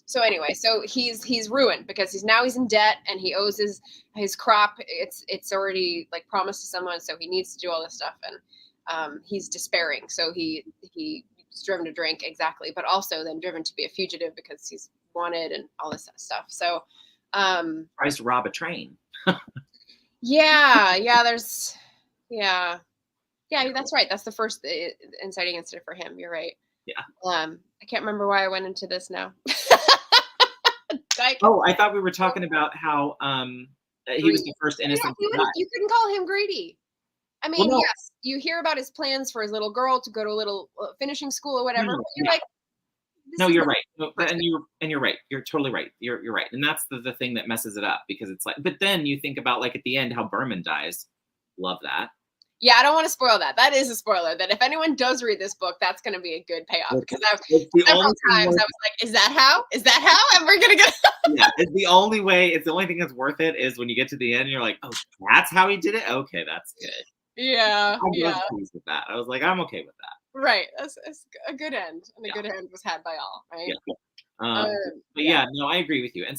So anyway, so he's ruined because he's in debt and he owes his crop. It's already promised to someone, so he needs to do all this stuff, and he's despairing. So he's driven to drink, exactly, but also then driven to be a fugitive because he's wanted and all this stuff. So tries to rob a train. Yeah, that's right. That's the first inciting incident for him. You're right. Yeah. I can't remember why I went into this now. I thought we were talking about how he was the first innocent. You couldn't call him greedy. I mean, yes, you hear about his plans for his little girl to go to a little finishing school or whatever. But you're like, no, you're right. And you're right. You're totally right. You're right. And that's the thing that messes it up, because it's like, but then you think about at the end how Berman dies. Love that. Yeah, I don't want to spoil that. That is a spoiler. That if anyone does read this book, that's going to be a good payoff. Because several times I was like, "Is that how? Is that how?" And we're going to get. Yeah, it's the only way. It's the only thing that's worth it is when you get to the end, and you're like, "Oh, that's how he did it. Okay, that's good." Yeah, I was pleased with that. I was like, "I'm okay with that." Right. That's a good end, and a good end was had by all. Right. Yeah. No, I agree with you. And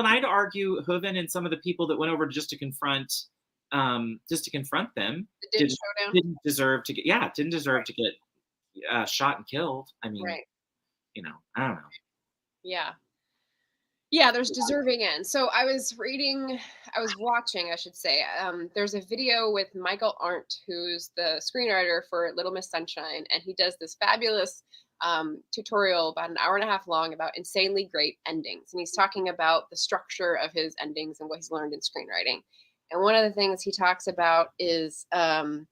I'd argue Hooven and some of the people that went over just to confront them didn't deserve to get shot and killed. I mean, I don't know. Yeah, there's deserving ends. So I was watching, I should say. There's a video with Michael Arndt, who's the screenwriter for Little Miss Sunshine, and he does this fabulous tutorial about an hour and a half long about insanely great endings. And he's talking about the structure of his endings and what he's learned in screenwriting. And one of the things he talks about is the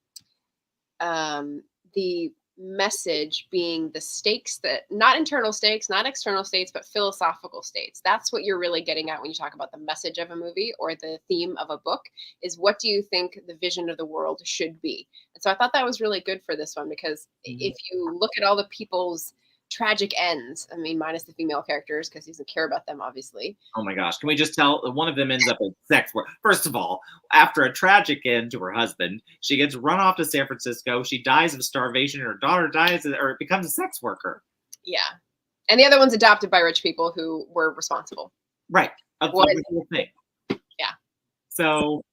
message being the stakes, that not internal stakes, not external states, but philosophical states. That's what you're really getting at when you talk about the message of a movie or the theme of a book, is what do you think the vision of the world should be? And so I thought that was really good for this one, because if you look at all the people's tragic ends, I mean, minus the female characters, because he doesn't care about them, obviously. Oh my gosh, can we just tell one of them ends up in sex work? First of all, after a tragic end to her husband, she gets run off to San Francisco. She dies of starvation. Her daughter dies, or becomes a sex worker. Yeah, and the other one's adopted by rich people who were responsible. Right, a whole thing. Yeah. So,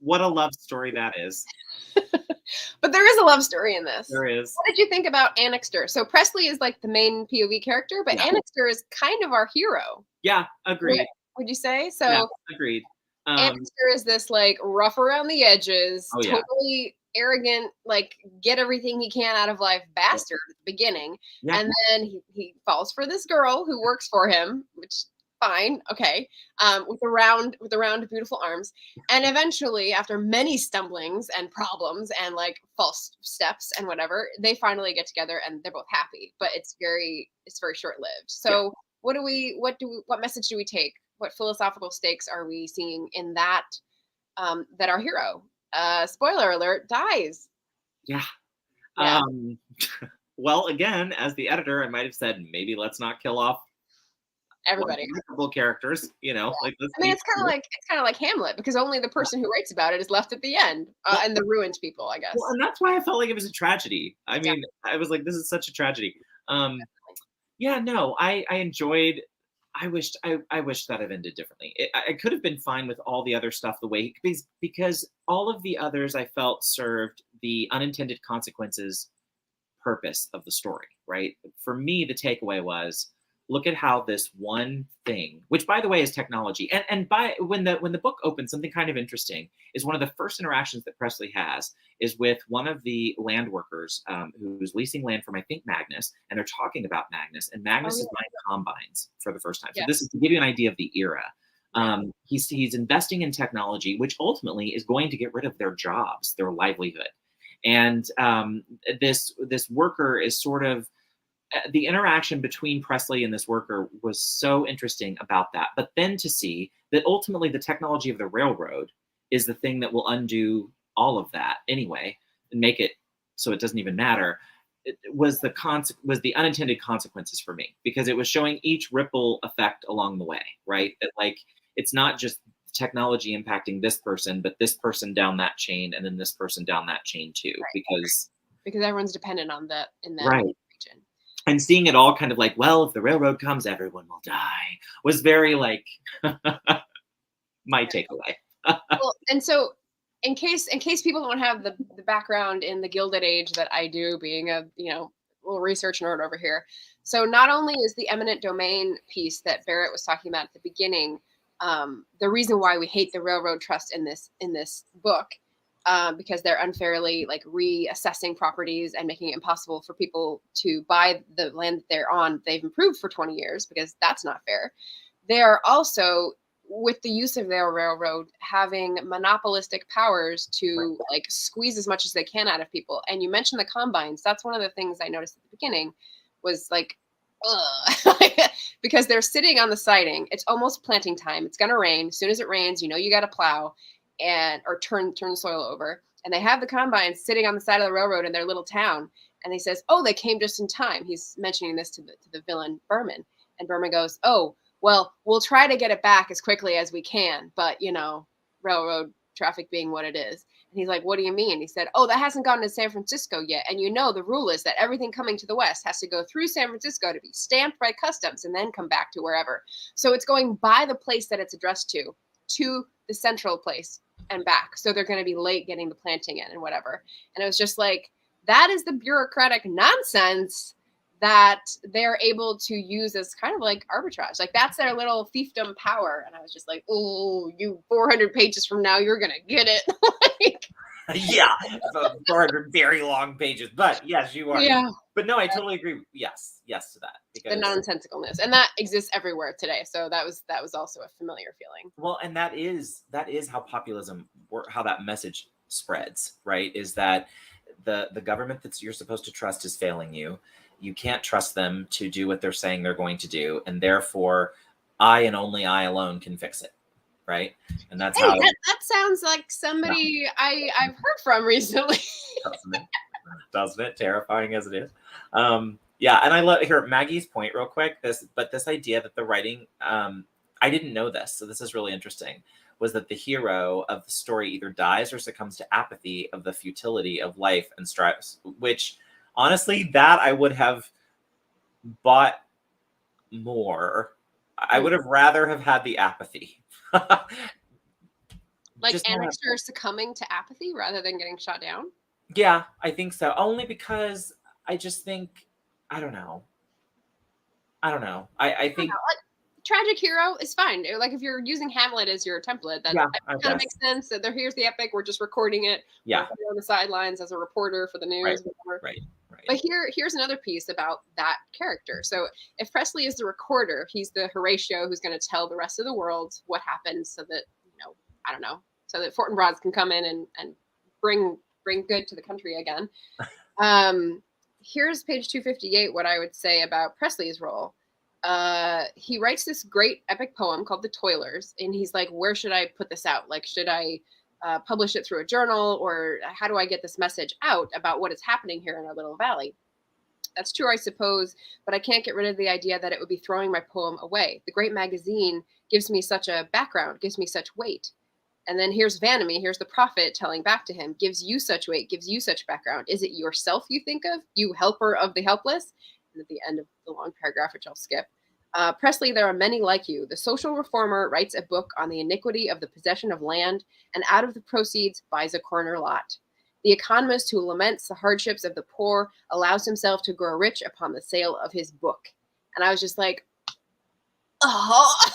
what a love story that is. But there is a love story in this. There is. What did you think about Annixter? So Presley is the main POV character, but Annixter is kind of our hero. Yeah, agreed. Would you say? So yeah, agreed. Annixter is this rough around the edges, totally arrogant, get everything he can out of life bastard at the beginning. Yeah. And then he falls for this girl who works for him, which fine, okay, with the round beautiful arms, and eventually, after many stumblings and problems and false steps and whatever, they finally get together and they're both happy. But it's very short lived. So what message do we take? What philosophical stakes are we seeing in that that our hero, spoiler alert, dies. Yeah. Yeah. Well, again, as the editor, I might have said, maybe let's not kill off Everybody. likable characters, like let's I mean, keep. it's kind of like Hamlet, because only the person who writes about it is left at the end, and the ruined people, I guess. Well, and that's why I felt like it was a tragedy. I Yeah. mean, I was like, this is such a tragedy. Yeah, no, I enjoyed. I wished that it ended differently. I could have been fine with all the other stuff the way, because all of the others I felt served the unintended consequences purpose of the story, right? For me, the takeaway was, look at how this one thing, which by the way is technology, and by when the book opens, something kind of interesting is one of the first interactions that Presley has is with one of the land workers who's leasing land from, I think, Magnus, and they're talking about Magnus, and Magnus is buying combines for the first time. So this is to give you an idea of the era. He's investing in technology, which ultimately is going to get rid of their jobs, their livelihood. And this worker is sort of, the interaction between Presley and this worker was so interesting about that. But then to see that ultimately the technology of the railroad is the thing that will undo all of that anyway and make it so it doesn't even matter, it was the unintended consequences for me, because it was showing each ripple effect along the way, right? That like, it's not just technology impacting this person, but this person down that chain, and then this person down that chain too, because everyone's dependent on that in that right. region. And seeing it all kind of like, well, if the railroad comes, everyone will die, was very like my takeaway. Well, and so in case people don't have the background in the Gilded Age that I do, being a little research nerd over here. So not only is the eminent domain piece that Barrett was talking about at the beginning, the reason why we hate the railroad trust in this book, because they're unfairly like reassessing properties and making it impossible for people to buy the land that they're on. They've improved for 20 years, because that's not fair. They are also, with the use of their railroad, having monopolistic powers to like squeeze as much as they can out of people. And you mentioned the combines. That's one of the things I noticed at the beginning was like, because they're sitting on the siding. It's almost planting time. It's going to rain. As soon as it rains, you got to plow or turn the soil over. And they have the combines sitting on the side of the railroad in their little town. And he says, oh, they came just in time. He's mentioning this to the villain Berman. And Berman goes, oh, well, we'll try to get it back as quickly as we can. But, railroad traffic being what it is. And he's like, what do you mean? He said, oh, that hasn't gone to San Francisco yet. And the rule is that everything coming to the West has to go through San Francisco to be stamped by customs and then come back to wherever. So it's going by the place that it's addressed to the central place and back. So they're going to be late getting the planting in and whatever. And it was just like, that is the bureaucratic nonsense that they're able to use as kind of like arbitrage. Like that's their little fiefdom power. And I was just like, oh, you 400 pages from now, you're going to get it. Yeah, 400 very long pages, but yes, you are. Yeah. But no, I totally agree. Yes to that. Because the nonsensicalness, and that exists everywhere today. So that was also a familiar feeling. Well, and that is how populism, how that message spreads, right? Is that the government that you're supposed to trust is failing you. You can't trust them to do what they're saying they're going to do, and therefore, I and only I alone can fix it. Right, and that's how that sounds like somebody I've heard from recently. Doesn't it? Terrifying as it is. Yeah, and I love here Maggie's point real quick. This idea that the writing, I didn't know this, so this is really interesting. Was that the hero of the story either dies or succumbs to apathy of the futility of life and strives? Which, honestly, that I would have bought more. I would have rather have had the apathy. Like Annixter succumbing to apathy rather than getting shot down? Yeah, I think so. Only because I just think, I don't know. I think tragic hero is fine. Like if you're using Hamlet as your template, that kind of makes sense. So here's the epic. We're just recording it. Yeah. We're on the sidelines as a reporter for the news. Right. But here's another piece about that character. So if Presley is the recorder, he's the Horatio who's going to tell the rest of the world what happened, so that I don't know, so that Fortinbras can come in and bring good to the country again. Here's page 258. What I would say about Presley's role. He writes this great epic poem called The Toilers, and he's like, where should I put this out? Like, should I publish it through a journal, or how do I get this message out about what is happening here in our little valley? That's true, I suppose, but I can't get rid of the idea that it would be throwing my poem away. The great magazine gives me such a background, gives me such weight. And then here's Vanity, here's the prophet telling back to him, gives you such weight, gives you such background. Is it yourself you think of, you helper of the helpless? And at the end of the long paragraph, which I'll skip, Presley, there are many like you. The social reformer writes a book on the iniquity of the possession of land, and out of the proceeds buys a corner lot. The economist who laments the hardships of the poor allows himself to grow rich upon the sale of his book. And I was just like, oh,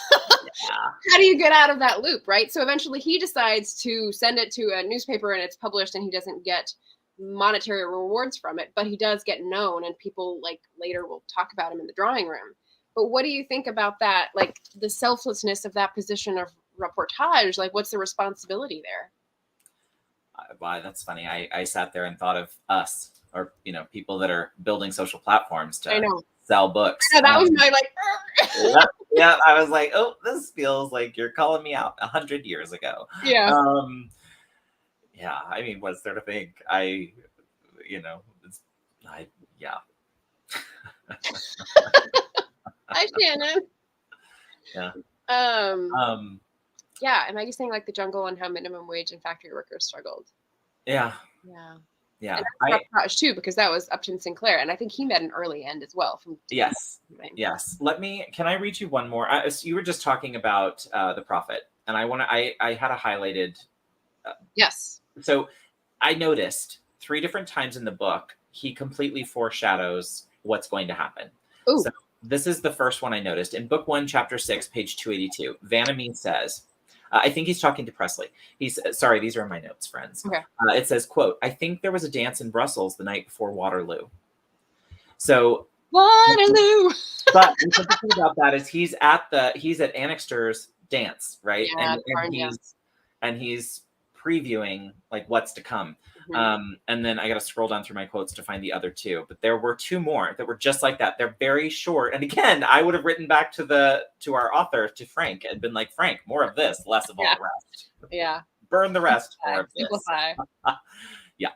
how do you get out of that loop, right? So eventually he decides to send it to a newspaper and it's published, and he doesn't get monetary rewards from it, but he does get known, and people like later will talk about him in the drawing room. But what do you think about that? Like the selflessness of that position of reportage, like what's the responsibility there? Wow, that's funny. I sat there and thought of us, or, people that are building social platforms to sell books. I know, that was my like, yeah, I was like, oh, this feels like you're calling me out 100 years ago. Yeah. Yeah, I mean, what's there to think? Yeah. Hi, Shannon. Yeah. Yeah, and Maggie's saying like the jungle and how minimum wage and factory workers struggled. Yeah. And that's too, because that was Upton Sinclair, and I think he met an early end as well. Yes. Can I read you one more? You were just talking about the prophet, and I had a highlighted. Yes. So I noticed 3 different times in the book, he completely foreshadows what's going to happen. Ooh. So this is the first one I noticed. In book 1, chapter 6, page 282, Vanity says, I think he's talking to Presley. Sorry, these are my notes, friends. Okay. It says, quote, I think there was a dance in Brussels the night before Waterloo. So Waterloo. But the thing about that is he's at Annixter's dance, right? Yeah, and he's previewing like what's to come. Mm-hmm. And then I got to scroll down through my quotes to find the other 2, but there were 2 more that were just like that. They're very short. And again, I would have written back to our author, to Frank, and been like, Frank, more of this, less of all the rest. Yeah. Burn the rest. More of this. Simplify. Yeah.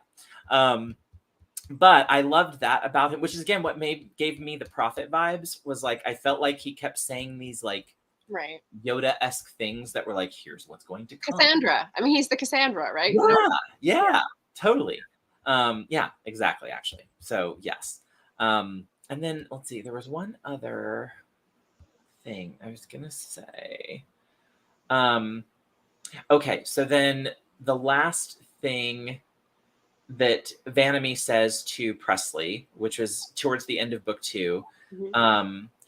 But I loved that about him, which is again what gave me the prophet vibes. Was like I felt like he kept saying these like Yoda-esque things that were like, here's what's going to come. Cassandra. I mean, he's the Cassandra, right? Yeah, totally. Yeah, exactly, actually. So yes. And then let's see, there was one other thing I was gonna say. Okay, so then the last thing that Vanity says to Presley, which was towards the end of book 2,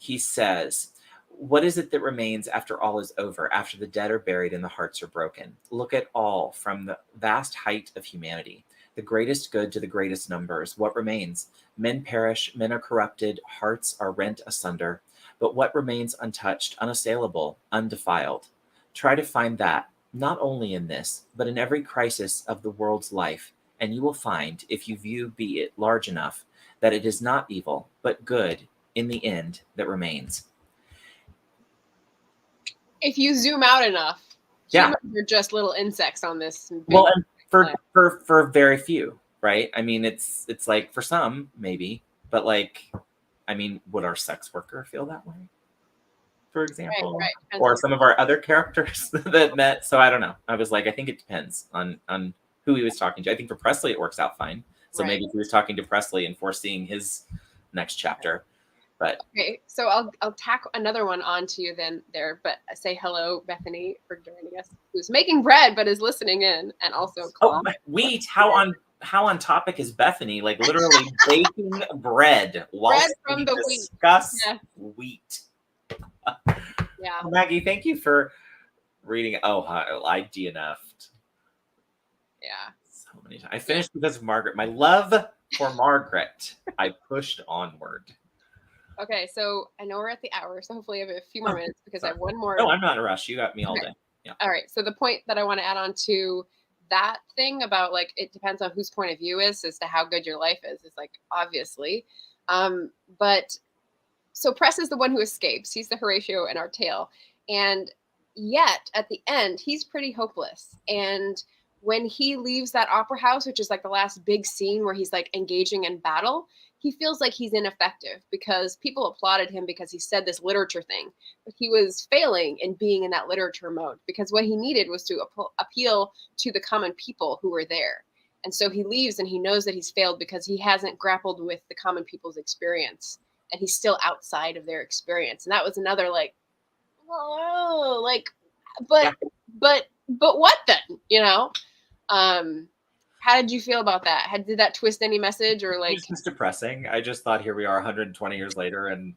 he says, what is it that remains after all is over, after the dead are buried and the hearts are broken? Look at all from the vast height of humanity, the greatest good to the greatest numbers. What remains? Men perish, men are corrupted, hearts are rent asunder. But what remains untouched, unassailable, undefiled? Try to find that, not only in this, but in every crisis of the world's life, and you will find, if you view be it large enough, that it is not evil, but good in the end that remains. If you zoom out enough, humans are just little insects on this. Well, and for very few, right? I mean, it's like for some maybe, but like, I mean, would our sex worker feel that way, for example, right. Or some of our other characters that met? So I don't know. I was like, I think it depends on who he was talking to. I think for Presley it works out fine. So maybe he was talking to Presley and foreseeing his next chapter. But okay, so I'll tack another one onto you then there, but say hello, Bethany, for joining us, who's making bread but is listening in, and also wheat. How on topic is Bethany? Like literally baking bread while from the discuss wheat. Yeah, Maggie, thank you for reading. Oh, I DNF'd. Yeah, so many times. I finished because of Margaret. My love for Margaret. I pushed onward. Okay, so I know we're at the hour, so hopefully I have a few more minutes because I have one more. No, I'm not in a rush. You got me all day. Yeah. All right. So the point that I want to add on to that thing about like it depends on whose point of view is as to how good your life is. It's like obviously, but so Press is the one who escapes. He's the Horatio in our tale, and yet at the end he's pretty hopeless. And when he leaves that opera house, which is like the last big scene where he's like engaging in battle, he feels like he's ineffective because people applauded him because he said this literature thing, but he was failing in being in that literature mode because what he needed was to appeal to the common people who were there. And so he leaves and he knows that he's failed because he hasn't grappled with the common people's experience and he's still outside of their experience. And that was another like, oh, like, but what then, you know? How did you feel about that? Did that twist any message or like? It's just depressing. I just thought here we are 120 years later and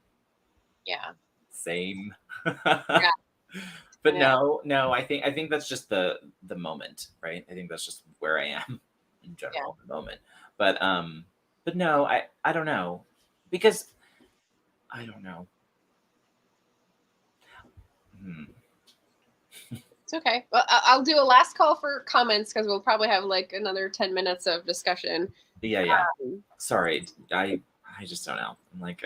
yeah, same. Yeah. But no, I think that's just the moment, right? I think that's just where I am in general at the moment. But no, I don't know, because I don't know. It's okay. Well, I'll do a last call for comments because we'll probably have like another 10 minutes of discussion. Yeah. Sorry, I just don't know. I'm like,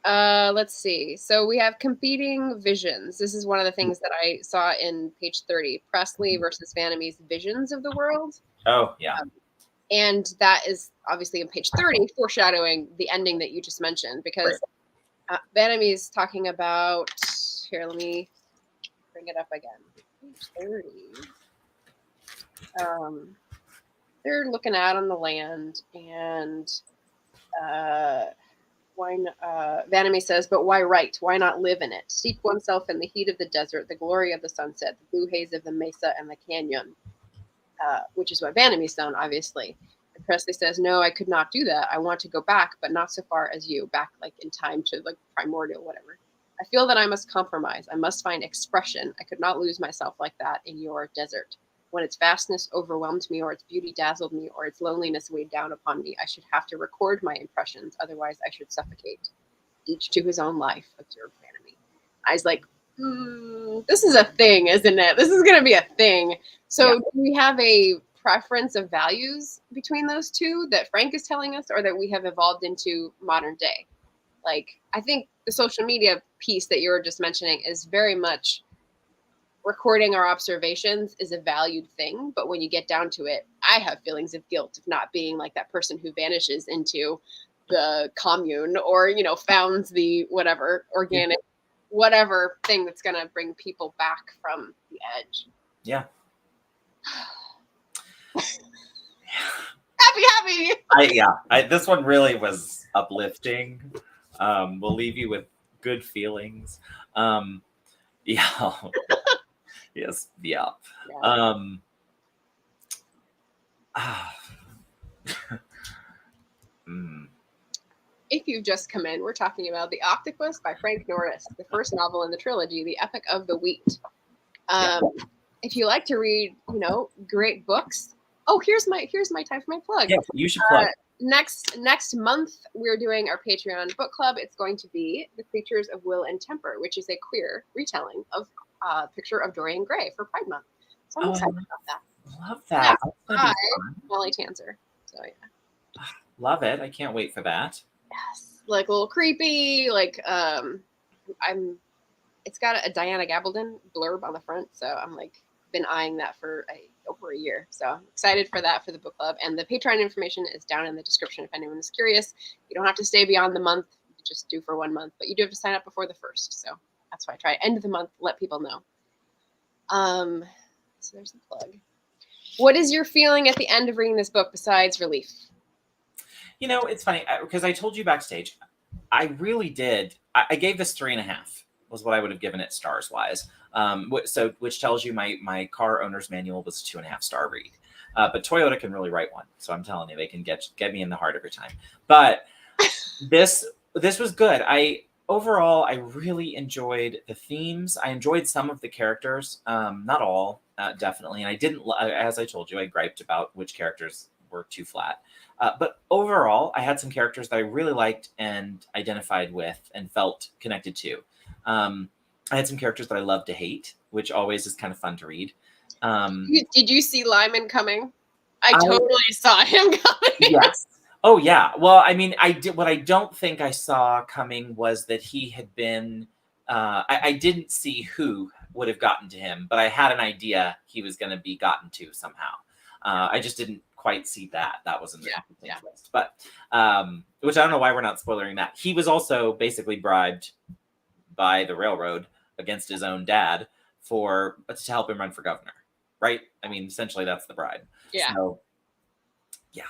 let's see. So we have competing visions. This is one of the things that I saw in page 30. Presley versus Vanamy's visions of the world. Oh, yeah. And that is obviously in page 30, foreshadowing the ending that you just mentioned, because Vanamy is talking about, here, let me bring it up again. Page 30. They're looking out on the land, and Vanamy says, but why write? Why not live in it? Steep oneself in the heat of the desert, the glory of the sunset, the blue haze of the mesa and the canyon, which is what Vanamy's done, obviously. And Presley says, no, I could not do that. I want to go back, but not so far as you, back like in time to like primordial, whatever. I feel that I must compromise. I must find expression. I could not lose myself like that in your desert. When its vastness overwhelmed me, or its beauty dazzled me, or its loneliness weighed down upon me, I should have to record my impressions. Otherwise, I should suffocate. Each to his own life, observed Vanamy. I was like, this is a thing, isn't it? This is going to be a thing. So do we have a preference of values between those two that Frank is telling us, or that we have evolved into modern day? Like, I think the social media piece that you were just mentioning is very much recording our observations is a valued thing. But when you get down to it, I have feelings of guilt of not being like that person who vanishes into the commune or, you know, founds the whatever organic, whatever thing that's going to bring people back from the edge. Yeah. Happy. This one really was uplifting. We'll leave you with good feelings. Yes. Yeah. If you've just come in, we're talking about The Octopus by Frank Norris, the first novel in the trilogy, The Epic of the Wheat. If you like to read, you know, great books. Oh, here's my time for my plug. Yeah, you should plug. Next month, we're doing our Patreon book club. It's going to be The Creatures of Will and Temper, which is a queer retelling of Picture of Dorian Gray for Pride Month. So I'm excited about that. Love that. Hi, Molly Tanzer. So yeah. Love it. I can't wait for that. Yes. Like a little creepy, like it's got a Diana Gabaldon blurb on the front, so I'm like been eyeing that for over a year. So I'm excited for that for the book club. And the Patreon information is down in the description if anyone is curious. You don't have to stay beyond the month. You just do for 1 month, but you do have to sign up before the 1st. So that's why I try end of the month, let people know. So there's the plug. What is your feeling at the end of reading this book besides relief? You know, it's funny because I told you backstage, I really did. I gave this 3.5 was what I would have given it stars wise. So which tells you my car owner's manual was a 2.5 star read. But Toyota can really write one. So I'm telling you, they can get me in the heart every time. But this was good. Overall, I really enjoyed the themes. I enjoyed some of the characters, not all, definitely. And I didn't, as I told you, I griped about which characters were too flat. But overall, I had some characters that I really liked and identified with and felt connected to. I had some characters that I love to hate, which always is kind of fun to read. Did you see Lyman coming? I totally saw him coming. Yes. Oh, yeah. Well, I mean, I did. What I don't think I saw coming was that he had been. I didn't see who would have gotten to him, but I had an idea he was going to be gotten to somehow. I just didn't quite see that. That was an interesting twist. But which I don't know why we're not spoiling that. He was also basically bribed by the railroad against his own dad to help him run for governor, right? I mean, essentially that's the bribe. Yeah. So, yeah.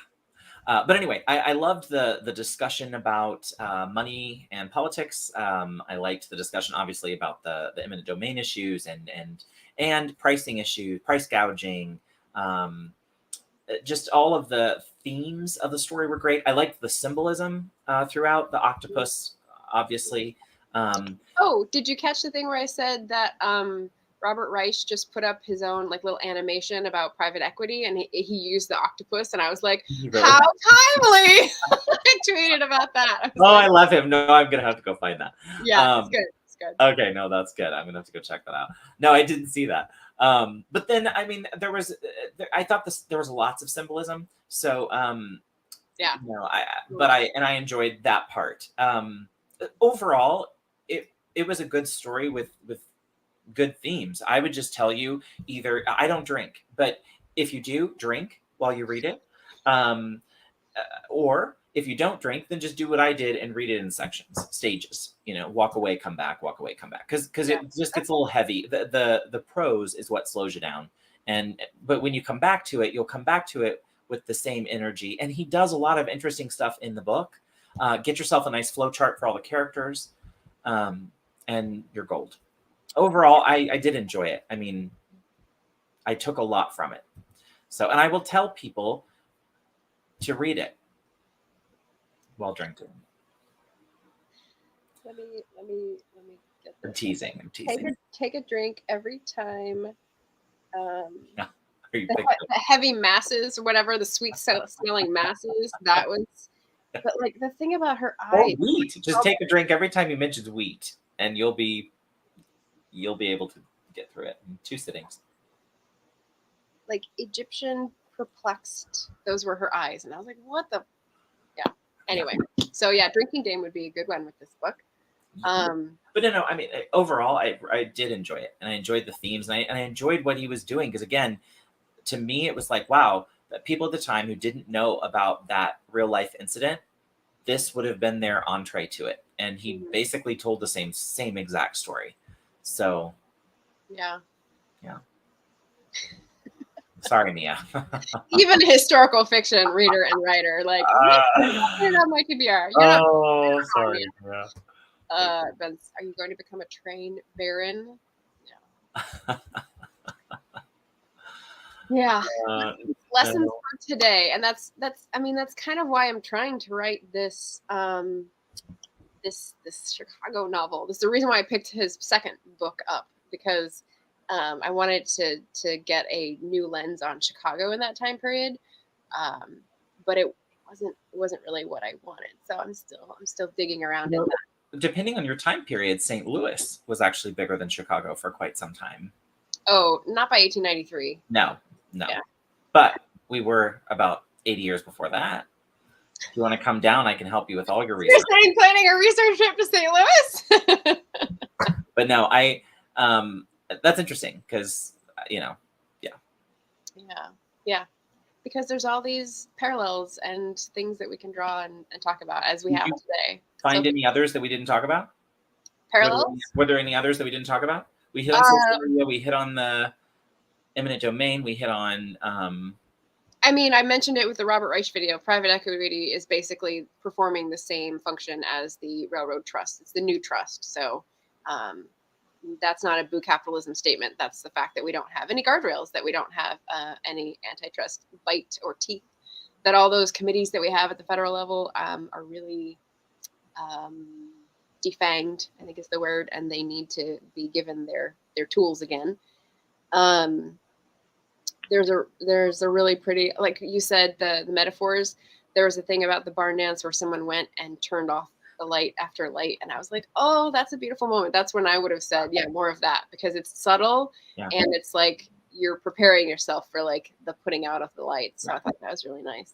But anyway, I loved the discussion about money and politics. I liked the discussion, obviously, about the eminent domain issues and pricing issues, price gouging. Just all of the themes of the story were great. I liked the symbolism throughout. The octopus, obviously. Oh, did you catch the thing where I said that Robert Reich just put up his own like little animation about private equity, and he used the octopus, and I was like, how timely! I tweeted about that. I love him. No, I'm gonna have to go find that. Yeah, it's good. It's good. Okay, no, that's good. I'm gonna have to go check that out. No, I didn't see that. But then, I mean, I thought there was lots of symbolism. So, yeah. You know, I enjoyed that part. Overall, it was a good story with good themes. I would just tell you, either I don't drink, but if you do drink while you read it, or if you don't drink, then just do what I did and read it in stages. You know, walk away, come back, walk away, come back, because it just gets a little heavy. The prose is what slows you down, but when you come back to it, you'll come back to it with the same energy. And he does a lot of interesting stuff in the book. Get yourself a nice flow chart for all the characters, and you're gold. Overall, I did enjoy it. I mean, I took a lot from it. So, and I will tell people to read it while drinking. Let me get this. I'm teasing. Take a drink every time. Are you the heavy masses, whatever, the sweet smelling masses. That was. But like the thing about her eyes. Oh, wheat. Just take a drink every time he mentions wheat, and you'll be able to get through it in 2 sittings. Like Egyptian perplexed. Those were her eyes, and I was like, "What the?" Yeah. Anyway, so yeah, Drinking Dame would be a good one with this book. But no, I mean, overall, I did enjoy it, and I enjoyed the themes, and I enjoyed what he was doing, because again, to me, it was like, wow, that people at the time who didn't know about that real life incident, this would have been their entree to it, and he basically told the same exact story. So, yeah. Sorry, Mia. Even a historical fiction reader and writer, like you're not my TBR. Sorry. Yeah. Vince, are you going to become a train baron? No. Yeah. Lessons for today, and that's kind of why I'm trying to write this this Chicago novel. This is the reason why I picked his second book up, because I wanted to get a new lens on Chicago in that time period, but it wasn't really what I wanted. So I'm still digging around in that. Depending on your time period, St. Louis was actually bigger than Chicago for quite some time. Oh, not by 1893. No. Yeah. But we were about 80 years before that. If you want to come down, I can help you with all your research. You're saying planning a research trip to St. Louis? But no, that's interesting, because, yeah. Because there's all these parallels and things that we can draw and talk about, as we have today. Find any others that we didn't talk about? Parallels? Were there any others that we didn't talk about? We hit on social media, we hit on the eminent domain, we hit on... I mean, I mentioned it with the Robert Reich video. Private equity is basically performing the same function as the railroad trust. It's the new trust. So that's not a boo capitalism statement. That's the fact that we don't have any guardrails, that we don't have any antitrust bite or teeth, that all those committees that we have at the federal level are really defanged, I think is the word, and they need to be given their tools again. There's a really pretty, like you said, the metaphors. There was a thing about the barn dance where someone went and turned off the light after light, and I was like, oh, that's a beautiful moment. That's when I would have said, yeah, more of that, because it's subtle and it's like you're preparing yourself for like the putting out of the light. So I thought that was really nice.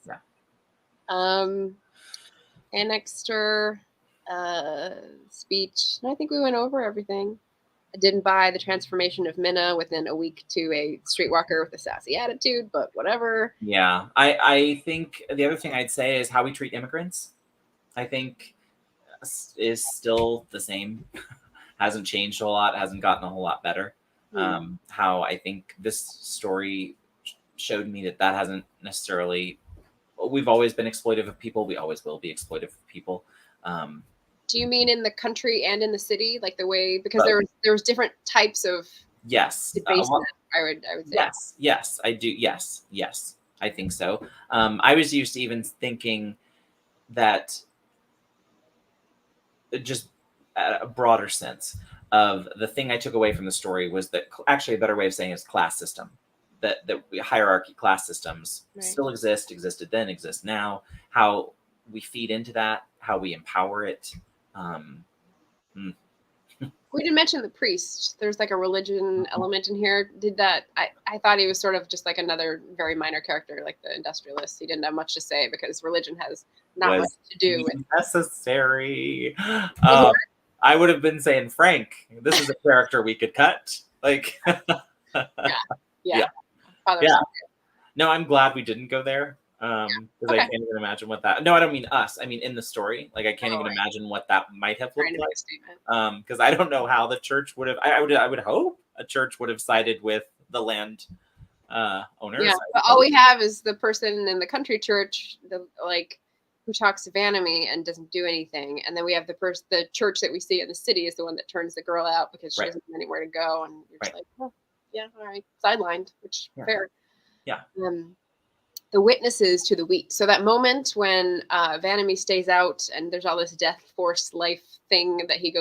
Annexter speech. And I think we went over everything. I didn't buy the transformation of Minna within a week to a streetwalker with a sassy attitude, but whatever. Yeah, I think the other thing I'd say is how we treat immigrants. I think is still the same. Hasn't changed a whole lot. Hasn't gotten a whole lot better. How I think this story showed me that hasn't necessarily. We've always been exploitive of people. We always will be exploitive of people. Do you mean in the country and in the city, like the way, because there was different types of debasement, I would say. Yes, I do. Yes, I think so. I was used to even thinking that just a broader sense of the thing I took away from the story was that actually a better way of saying it is class system. That hierarchy, class systems still existed then, exist now. How we feed into that, how we empower it. We didn't mention the priest. There's like a religion element in here. I thought he was sort of just like another very minor character, like the industrialist. He didn't have much to say because religion has not much to do with necessary. I would have been saying, Frank, this is a character we could cut. Like, yeah. No, I'm glad we didn't go there. Because I can't even imagine what that. No, I don't mean us. I mean in the story. Like I can't even imagine what that might have looked like. Because I don't know how the church would have. I would hope a church would have sided with the land owners. Yeah, but all we have is the person in the country church, who talks to Vanity and doesn't do anything, and then we have the church that we see in the city is the one that turns the girl out because she doesn't have anywhere to go, and you're just like, oh, yeah, all right, sidelined, which fair. Yeah. The witnesses to the wheat. So that moment when Vanity stays out and there's all this death force life thing that he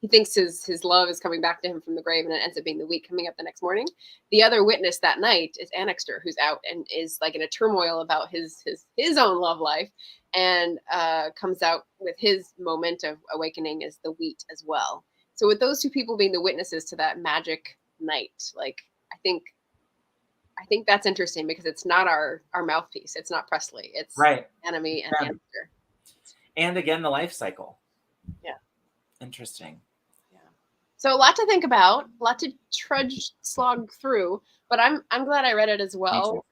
thinks his love is coming back to him from the grave, and it ends up being the wheat coming up the next morning. The other witness that night is Annixter, who's out and is like in a turmoil about his own love life, and comes out with his moment of awakening as the wheat as well. So with those two people being the witnesses to that magic night, like I think that's interesting because it's not our mouthpiece. It's not Presley. It's Enemy and Annixter. And again, the life cycle. Yeah. Interesting. Yeah. So a lot to think about, a lot to slog through, but I'm glad I read it as well.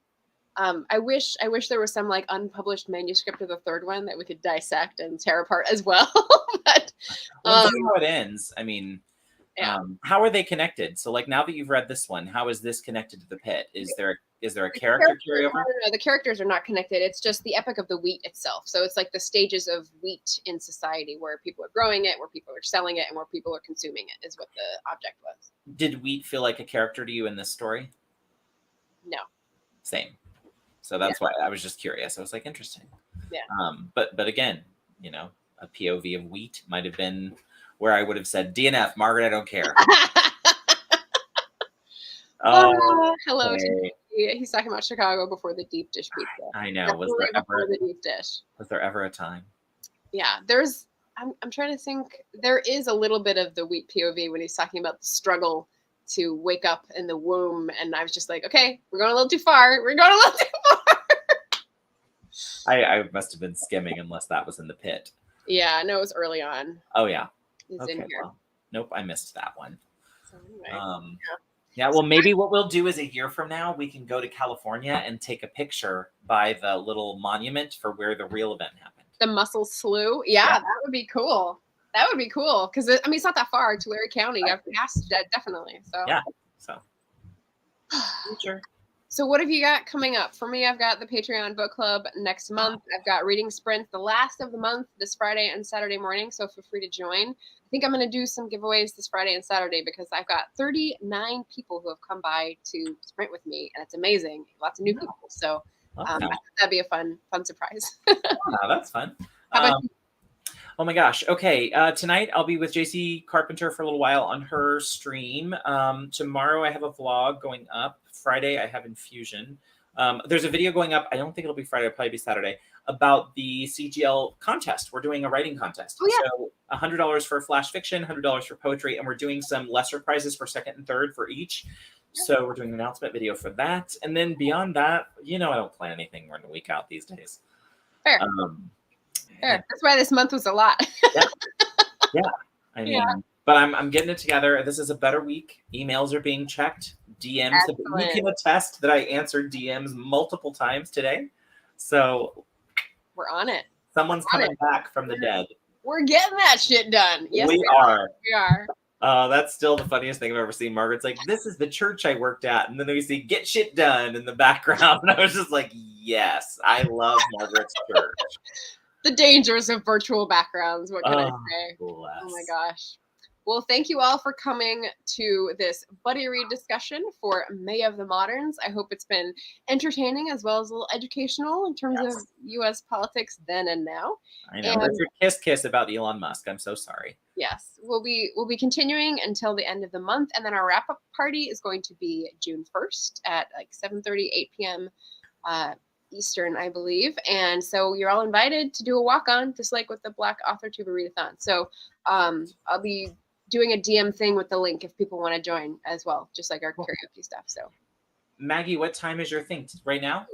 I wish there was some like unpublished manuscript of the third one that we could dissect and tear apart as well. But how it ends. I mean, how are they connected? So like now that you've read this one, how is this connected to the pit? Is there a character carryover? No, the characters are not connected. It's just the epic of the wheat itself. So it's like the stages of wheat in society where people are growing it, where people are selling it, and where people are consuming it is what the object was. Did wheat feel like a character to you in this story? No. Same. So that's why I was just curious. I was like, interesting. Yeah. But again, a POV of wheat might have been where I would have said, DNF, Margaret, I don't care. Hello. Okay. He's talking about Chicago before the deep dish pizza. I know. Was there ever a time? Yeah, I'm trying to think. There is a little bit of the wheat POV when he's talking about the struggle to wake up in the womb. And I was just like, okay, we're going a little too far. I must have been skimming unless that was in the pit. Yeah, no, it was early on. Oh, yeah. It's in here. Well, nope, I missed that one. So anyway, well, maybe what we'll do is a year from now, we can go to California and take a picture by the little monument for where the real event happened. The Muscle Slough. Yeah, that would be cool. That would be cool. Because, it's not that far to Larry County. I've passed that, definitely. So yeah. So. Future. So what have you got coming up? For me, I've got the Patreon book club next month. I've got reading sprints the last of the month this Friday and Saturday morning. So feel free to join. I think I'm going to do some giveaways this Friday and Saturday because I've got 39 people who have come by to sprint with me, and it's amazing. Lots of new people. So I think that'd be a fun surprise. That's fun. How about you? Oh my gosh. Okay. Tonight I'll be with JC Carpenter for a little while on her stream. Tomorrow I have a vlog going up. Friday I have Infusion. There's a video going up. I don't think it'll be Friday. It'll probably be Saturday about the CGL contest. We're doing a writing contest. Oh, yeah. So $100 for flash fiction, $100 for poetry. And we're doing some lesser prizes for second and third for each. So we're doing an announcement video for that. And then beyond that, I don't plan anything. We're in a week out these days. Fair. Fair. That's why this month was a lot. Yeah. I mean, But I'm getting it together. This is a better week. Emails are being checked. DMs. We can attest that I answered DMs multiple times today. So we're on it. Someone's coming back from the dead. We're getting that shit done. Yes, we are. We are. That's still the funniest thing I've ever seen. Margaret's like, this is the church I worked at. And then we see get shit done in the background. And I was just like, yes, I love Margaret's church. The dangers of virtual backgrounds. What can I say? Bless. Oh my gosh. Well, thank you all for coming to this buddy read discussion for May of the Moderns. I hope it's been entertaining as well as a little educational in terms of U.S. politics then and now. I know. Richard kiss about Elon Musk. I'm so sorry. Yes, we'll be continuing until the end of the month, and then our wrap up party is going to be June 1st at like 7:30, 8 p.m. Eastern, I believe. And so you're all invited to do a walk on, just like with the Black Author Tuber Readathon. So I'll be doing a DM thing with the link if people want to join as well, just like our karaoke stuff. So, Maggie, what time is your thing right now?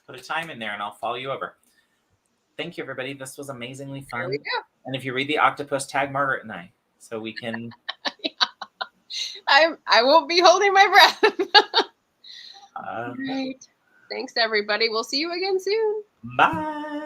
Put a time in there and I'll follow you over. Thank you, everybody. This was amazingly fun. There we go. And if you read the octopus, tag Margaret and I so we can. I won't be holding my breath. All right. Thanks, everybody. We'll see you again soon. Bye.